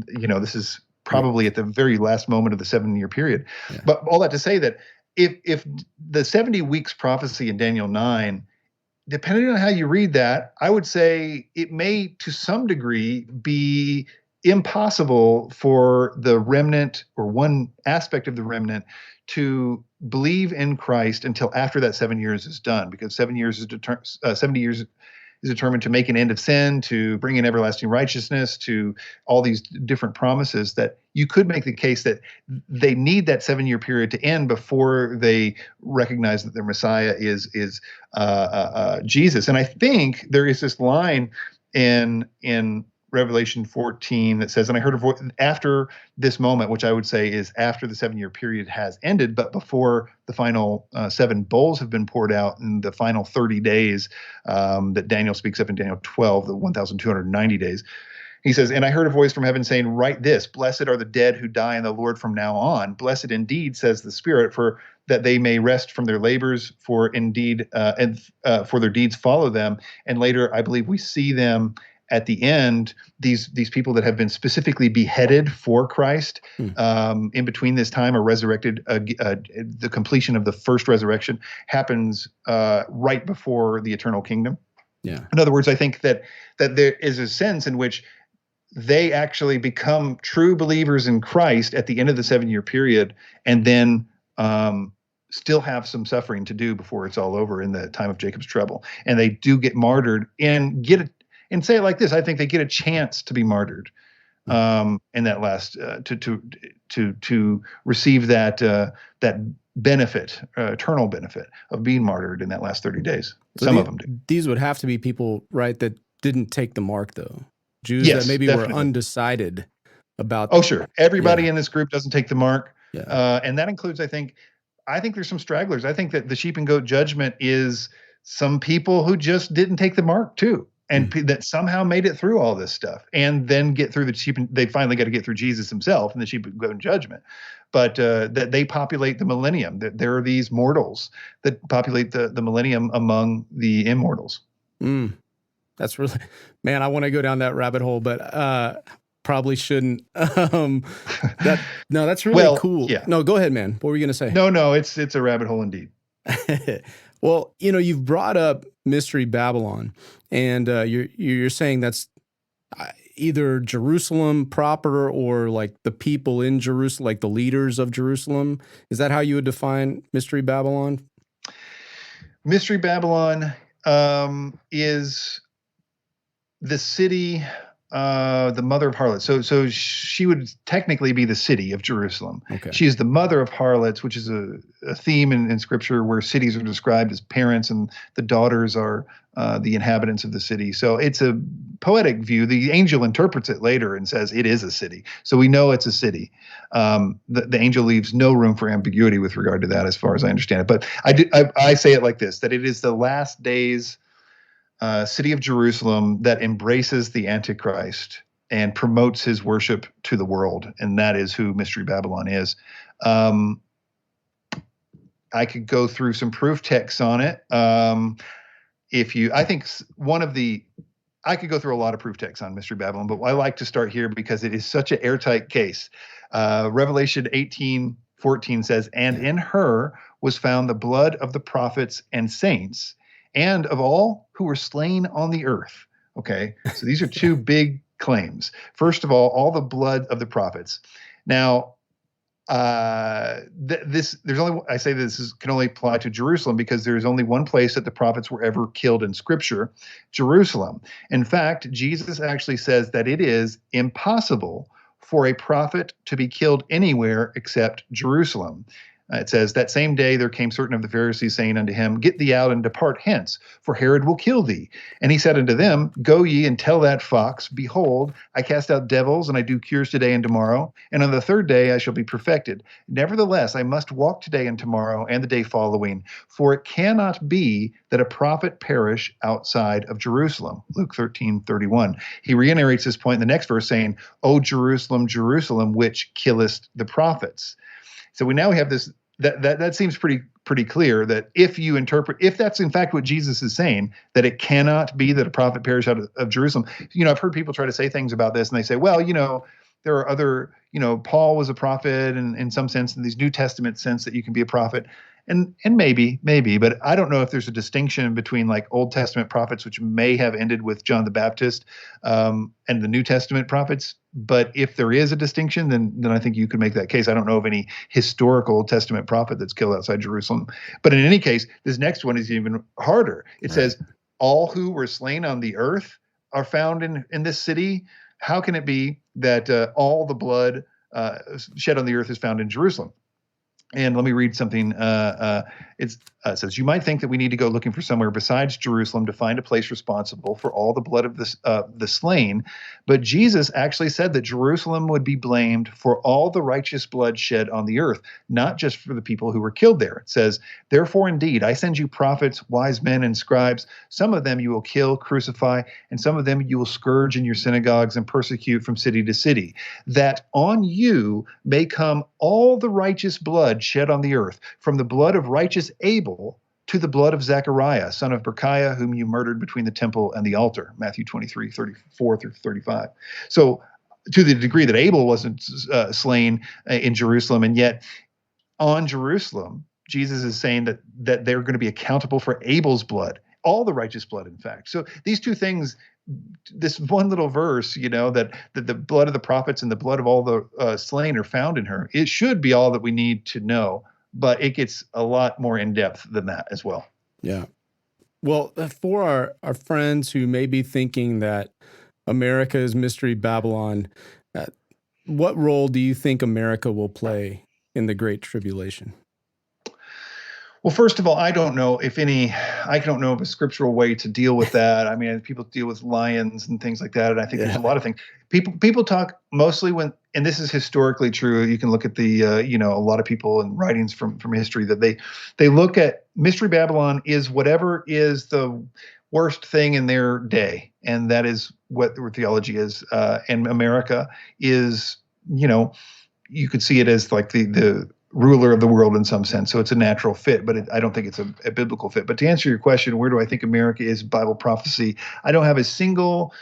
this is probably at the very last moment of the 7-year period. Yeah. But all that to say that if the 70 weeks prophecy in Daniel 9, depending on how you read that, I would say it may to some degree be impossible for the remnant, or one aspect of the remnant, to believe in Christ until after that 7 years is done, because 70 years is determined to make an end of sin, to bring in everlasting righteousness, to all these different promises, that you could make the case that they need that 7-year period to end before they recognize that their Messiah is Jesus. And I think there is this line in Revelation 14 that says, and I heard a voice after this moment, which I would say is after the 7-year period has ended, but before the final 7 bowls have been poured out in the final 30 days that Daniel speaks of in Daniel 12, the 1,290 days. He says, and I heard a voice from heaven saying, write this, blessed are the dead who die in the Lord from now on. Blessed indeed, says the Spirit, for that they may rest from their labors, for indeed, for their deeds follow them. And later, I believe we see them at the end, these people that have been specifically beheaded for Christ, in between this time are resurrected. The completion of the first resurrection happens right before the eternal kingdom. Yeah. In other words, I think that there is a sense in which they actually become true believers in Christ at the end of the 7-year period, and then still have some suffering to do before it's all over in the time of Jacob's trouble. And they do get martyred and and say it like this: I think they get a chance to be martyred in that last to receive that benefit, eternal benefit of being martyred in that last 30 days. So Some of them do. These would have to be people, right, that didn't take the mark, though. Jews Yes, that maybe definitely. were undecided about. Oh, sure. Everybody in this group doesn't take the mark. Yeah. And that includes, I think there's some stragglers. I think that the sheep and goat judgment is some people who just didn't take the mark too, and that somehow made it through all this stuff and then get through the sheep. And they finally got to get through Jesus himself and the sheep and goat judgment. But that they populate the millennium. That there are these mortals that populate the millennium among the immortals. That's really, man, I want to go down that rabbit hole, but probably shouldn't. That's really cool. Yeah. No, go ahead, man. What were you going to say? No, it's a rabbit hole indeed. Well, you've brought up Mystery Babylon, and you're saying that's either Jerusalem proper or like the people in Jerusalem, like the leaders of Jerusalem. Is that how you would define Mystery Babylon? Mystery Babylon is the city, the mother of harlots. So she would technically be the city of Jerusalem. Okay. She is the mother of harlots, which is a theme in Scripture where cities are described as parents and the daughters are the inhabitants of the city. So it's a poetic view. The angel interprets it later and says it is a city. So we know it's a city. The angel leaves no room for ambiguity with regard to that, as far as I understand it. But I say it like this, that it is the last days city of Jerusalem that embraces the Antichrist and promotes his worship to the world. And that is who Mystery Babylon is. I could go through some proof texts on it. I could go through a lot of proof texts on Mystery Babylon, but I like to start here because it is such an airtight case. Revelation 18:14 says, "And in her was found the blood of the prophets and saints, and of all who were slain on the earth." Okay, so these are two big claims. First of all the blood of the prophets. Now, I say this can only apply to Jerusalem because there is only one place that the prophets were ever killed in Scripture, Jerusalem. In fact, Jesus actually says that it is impossible for a prophet to be killed anywhere except Jerusalem. It says, "That same day there came certain of the Pharisees, saying unto him, Get thee out and depart hence, for Herod will kill thee. And he said unto them, Go ye and tell that fox, Behold, I cast out devils, and I do cures today and tomorrow, and on the third day I shall be perfected. Nevertheless, I must walk today and tomorrow and the day following, for it cannot be that a prophet perish outside of Jerusalem." Luke 13:31. He reiterates this point in the next verse, saying, "O Jerusalem, Jerusalem, which killest the prophets." So we have this. That seems pretty clear that if that's in fact what Jesus is saying, that it cannot be that a prophet perish out of Jerusalem. I've heard people try to say things about this, and they say, well, there are other, Paul was a prophet, and in some sense, in these New Testament sense, that you can be a prophet. And maybe, but I don't know if there's a distinction between like Old Testament prophets, which may have ended with John the Baptist, and the New Testament prophets. But if there is a distinction, then I think you could make that case. I don't know of any historical Old Testament prophet that's killed outside Jerusalem. But in any case, this next one is even harder. It says, "All who were slain on the earth are found in this city." How can it be that all the blood shed on the earth is found in Jerusalem? And let me read something. It says, "You might think that we need to go looking for somewhere besides Jerusalem to find a place responsible for all the blood of the slain. But Jesus actually said that Jerusalem would be blamed for all the righteous blood shed on the earth, not just for the people who were killed there." It says, "Therefore, indeed, I send you prophets, wise men, and scribes. Some of them you will kill, crucify, and some of them you will scourge in your synagogues and persecute from city to city, that on you may come all the righteous blood shed on the earth, from the blood of righteous Abel to the blood of Zechariah, son of Berechiah, whom you murdered between the temple and the altar, Matthew 23, 34 through 35. So to the degree that Abel wasn't slain in Jerusalem, and yet on Jerusalem, Jesus is saying that they're going to be accountable for Abel's blood, all the righteous blood, in fact. So these two things, this one little verse, that the blood of the prophets and the blood of all the slain are found in her, it should be all that we need to know, but it gets a lot more in depth than that as well. Yeah. Well, for our friends who may be thinking that America is Mystery Babylon, what role do you think America will play in the Great Tribulation? Well, first of all, I don't know of a scriptural way to deal with that. I mean, people deal with lions and things like that, and I think there's a lot of things. People talk mostly and this is historically true. You can look at the, a lot of people and writings from history that they look at Mystery Babylon is whatever is the worst thing in their day, and that is what theology is. And America is, you could see it as like the ruler of the world in some sense. So it's a natural fit, but I don't think it's a biblical fit. But to answer your question, where do I think America is Bible prophecy? I don't have a single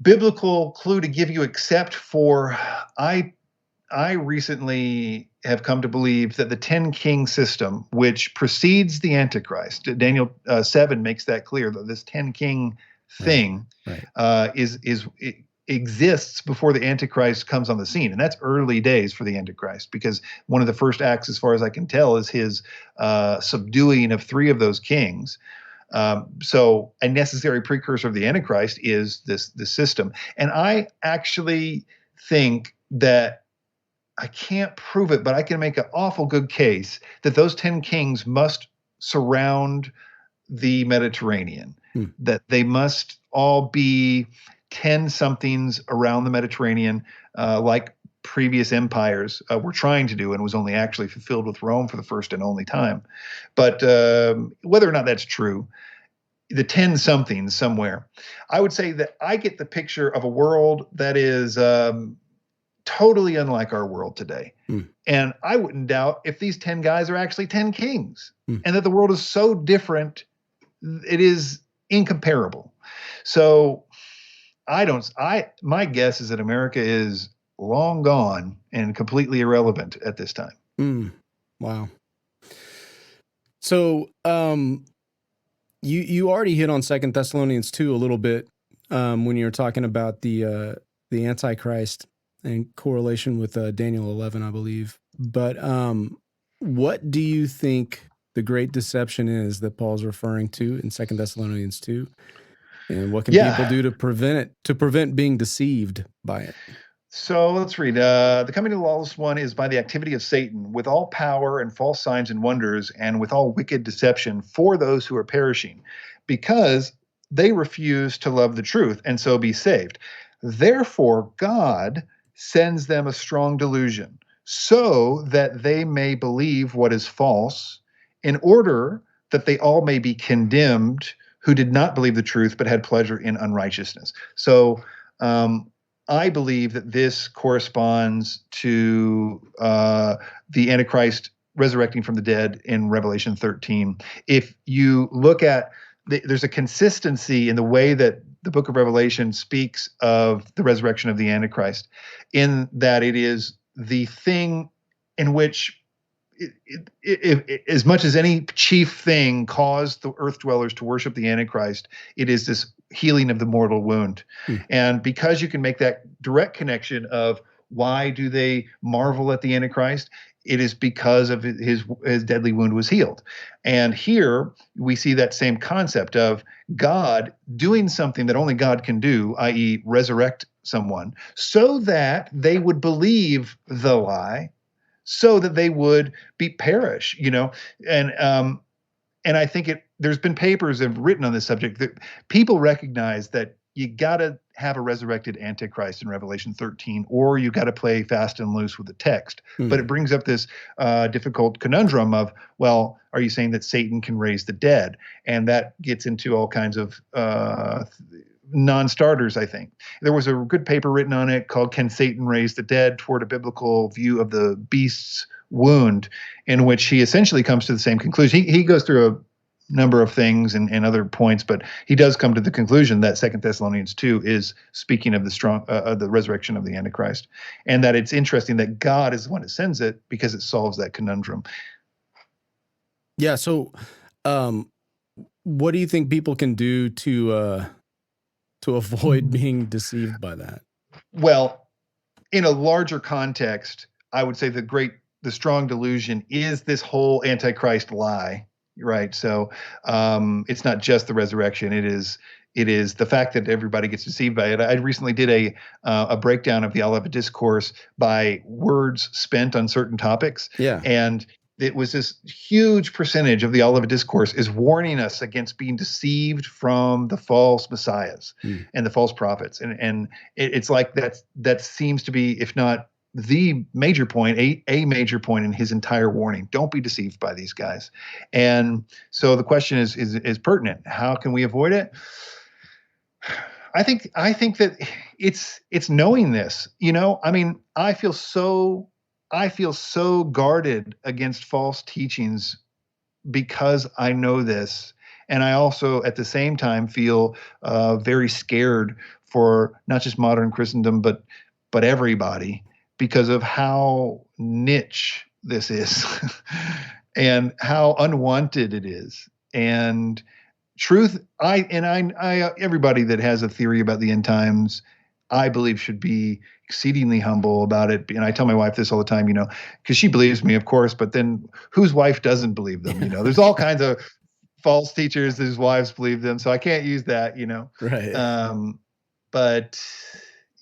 biblical clue to give you except for I recently have come to believe that the 10 king system, which precedes the Antichrist, Daniel 7 makes that clear, that this 10 king thing exists before the Antichrist comes on the scene. And that's early days for the Antichrist, because one of the first acts, as far as I can tell, is his subduing of 3 of those kings. So a necessary precursor of the Antichrist is this system. And I actually think that, I can't prove it, but I can make an awful good case that those 10 kings must surround the Mediterranean, that they must all be 10 somethings around the Mediterranean, like previous empires were trying to do, and was only actually fulfilled with Rome for the first and only time. But whether or not that's true, the 10 somethings somewhere, I would say that I get the picture of a world that is totally unlike our world today. And I wouldn't doubt if these 10 guys are actually 10 kings, and that the world is so different, it is incomparable. So my guess is that America is long gone and completely irrelevant at this time. Wow. So you already hit on 2 Thessalonians 2 a little bit when you were talking about the Antichrist in correlation with Daniel 11, I believe. But what do you think the great deception is that Paul's referring to in 2 Thessalonians 2? And what can people do to prevent being deceived by it? So let's read. The coming of the lawless one is by the activity of Satan, with all power and false signs and wonders, and with all wicked deception for those who are perishing, because they refuse to love the truth and so be saved. Therefore, God sends them a strong delusion, so that they may believe what is false, in order that they all may be condemned who did not believe the truth but had pleasure in unrighteousness. So I believe that this corresponds to the Antichrist resurrecting from the dead in Revelation 13. If you look at, there's a consistency in the way that the book of Revelation speaks of the resurrection of the Antichrist, in that it is the thing in which, as much as any chief thing caused the earth dwellers to worship the Antichrist, it is this healing of the mortal wound. And because you can make that direct connection of why do they marvel at the Antichrist, it is because of his deadly wound was healed. And here we see that same concept of God doing something that only God can do, i.e. resurrect someone, so that they would believe the lie, so that they would perish, and I think there's been papers that have written on this subject that people recognize that you got to have a resurrected Antichrist in Revelation 13, or you got to play fast and loose with the text. But it brings up this difficult conundrum of, well, are you saying that Satan can raise the dead? And that gets into all kinds of non-starters, I think. There was a good paper written on it called "Can Satan Raise the Dead?" Toward a Biblical View of the Beast's Wound, in which he essentially comes to the same conclusion. He goes through number of things and other points, but he does come to the conclusion that 2 Thessalonians 2 is speaking of the resurrection of the Antichrist, and that it's interesting that God is the one that sends it because it solves that conundrum. Yeah. So, what do you think people can do to avoid being deceived by that? Well, in a larger context, I would say the strong delusion is this whole Antichrist lie, right? So it's not just the resurrection; it is the fact that everybody gets deceived by it. I recently did a breakdown of the Olivet Discourse by words spent on certain topics, Yeah. and it was this huge percentage of the Olivet Discourse is warning us against being deceived from the false messiahs and the false prophets, and it's like that seems to be, if not the major point, a major point in his entire warning. Don't be deceived by these guys. And so the question is pertinent. How can we avoid it? I think that it's knowing this. I mean, I feel so guarded against false teachings because I know this. And I also, at the same time, feel very scared for not just modern Christendom, but everybody, because of how niche this is and how unwanted it is. And truth, everybody that has a theory about the end times, I believe should be exceedingly humble about it. And I tell my wife this all the time, because she believes me, of course, but then whose wife doesn't believe them? There's all kinds of false teachers whose wives believe them. So I can't use that, Right. But,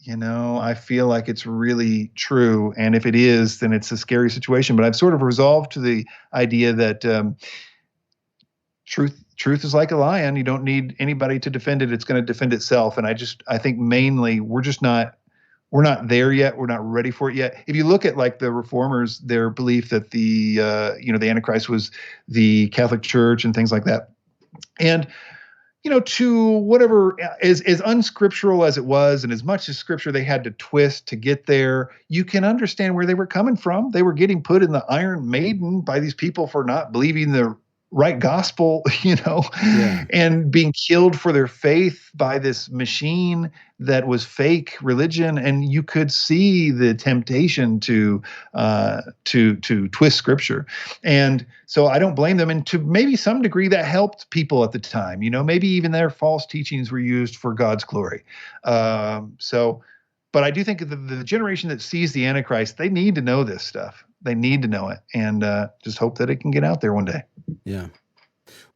I feel like it's really true. And if it is, then it's a scary situation. But I've sort of resolved to the idea that truth is like a lion. You don't need anybody to defend it. It's going to defend itself. And I think mainly we're not there yet. We're not ready for it yet. If you look at like the reformers, their belief that the Antichrist was the Catholic Church and things like that. And, to whatever as unscriptural as it was, and as much as scripture they had to twist to get there, you can understand where they were coming from. They were getting put in the Iron Maiden by these people for not believing the right gospel, and being killed for their faith by this machine that was fake religion. And you could see the temptation to twist scripture. And so I don't blame them. And to maybe some degree that helped people at the time, maybe even their false teachings were used for God's glory. But I do think the generation that sees the Antichrist, they need to know this stuff. They need to know it, and just hope that it can get out there one day. Yeah.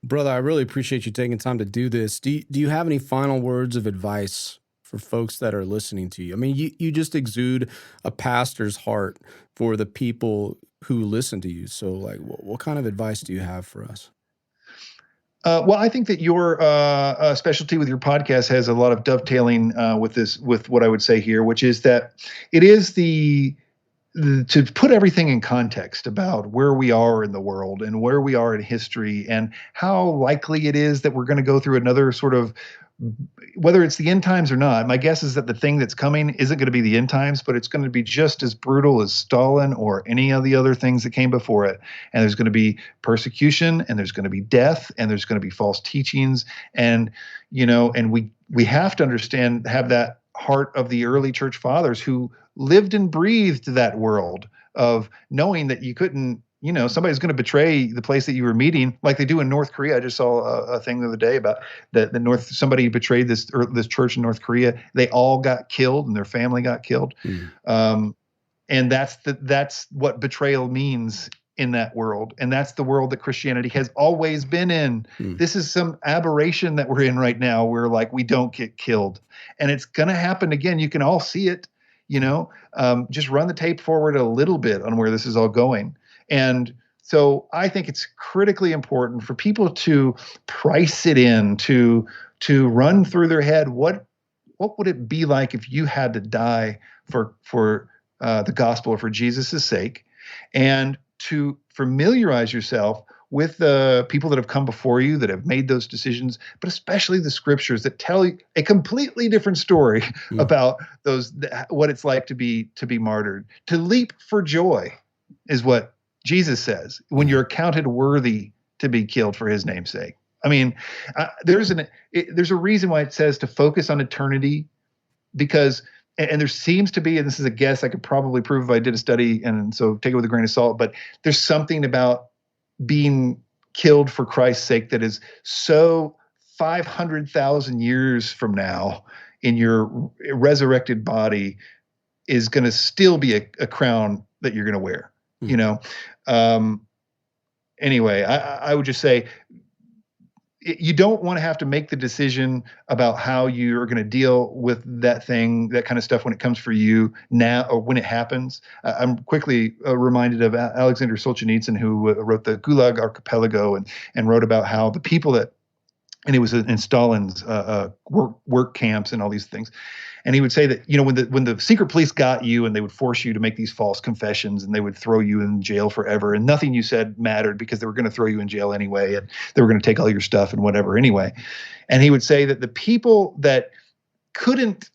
Brother, I really appreciate you taking time to do this. Do you have any final words of advice for folks that are listening to you? I mean, you just exude a pastor's heart for the people who listen to you. So, like, what kind of advice do you have for us? Well, I think that your specialty with your podcast has a lot of dovetailing with what I would say here, which is that it is to put everything in context about where we are in the world and where we are in history and how likely it is that we're going to go through another sort of, whether it's the end times or not. My guess is that the thing that's coming isn't going to be the end times, but it's going to be just as brutal as Stalin or any of the other things that came before it. And there's going to be persecution, and there's going to be death, and there's going to be false teachings. And, and we have to have that heart of the early church fathers who lived and breathed that world of knowing that you couldn't, somebody's going to betray the place that you were meeting, like they do in North Korea. I just saw a thing the other day about somebody betrayed this church in North Korea. They all got killed, and their family got killed. And that's what betrayal means in that world. And that's the world that Christianity has always been in. This is some aberration that we're in right now where like we don't get killed. And it's going to happen again. You can all see it, just run the tape forward a little bit on where this is all going. And so I think it's critically important for people to price it in, to run through their head. What would it be like if you had to die for the gospel or for Jesus' sake, and to familiarize yourself with the people that have come before you that have made those decisions, but especially the scriptures that tell you a completely different story about what it's like to be martyred. To leap for joy is what Jesus says when you're counted worthy to be killed for his name's sake. I mean, there's a reason why it says to focus on eternity, because and there seems to be, and this is a guess, I could probably prove if I did a study, and so take it with a grain of salt, but there's something about being killed for Christ's sake that is so 500,000 years from now in your resurrected body is going to still be a crown that you're going to wear, you know? Anyway, I would just say, you don't want to have to make the decision about how you're going to deal with that thing, that kind of stuff, when it comes for you now or when it happens. I'm quickly reminded of Alexander Solzhenitsyn, who wrote the Gulag Archipelago and wrote about how the people that, and it was in Stalin's work camps and all these things. And he would say that, when the secret police got you and they would force you to make these false confessions and they would throw you in jail forever, and nothing you said mattered because they were going to throw you in jail anyway, and they were going to take all your stuff and whatever anyway. And he would say that the people that couldn't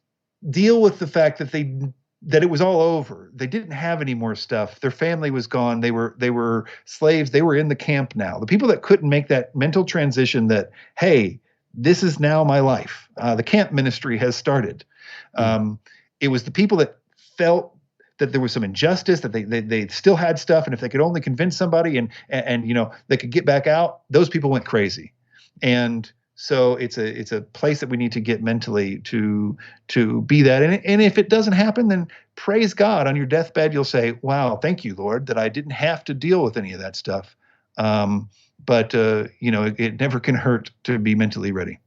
deal with the fact that it was all over, they didn't have any more stuff, their family was gone, they were slaves, they were in the camp now. The people that couldn't make that mental transition that, hey, this is now my life. The camp ministry has started. It was the people that felt that there was some injustice, that they still had stuff, and if they could only convince somebody and they could get back out, those people went crazy. And so it's a place that we need to get mentally to be that. And if it doesn't happen, then praise God. On your deathbed, you'll say, wow, thank you, Lord, that I didn't have to deal with any of that stuff. But it never can hurt to be mentally ready.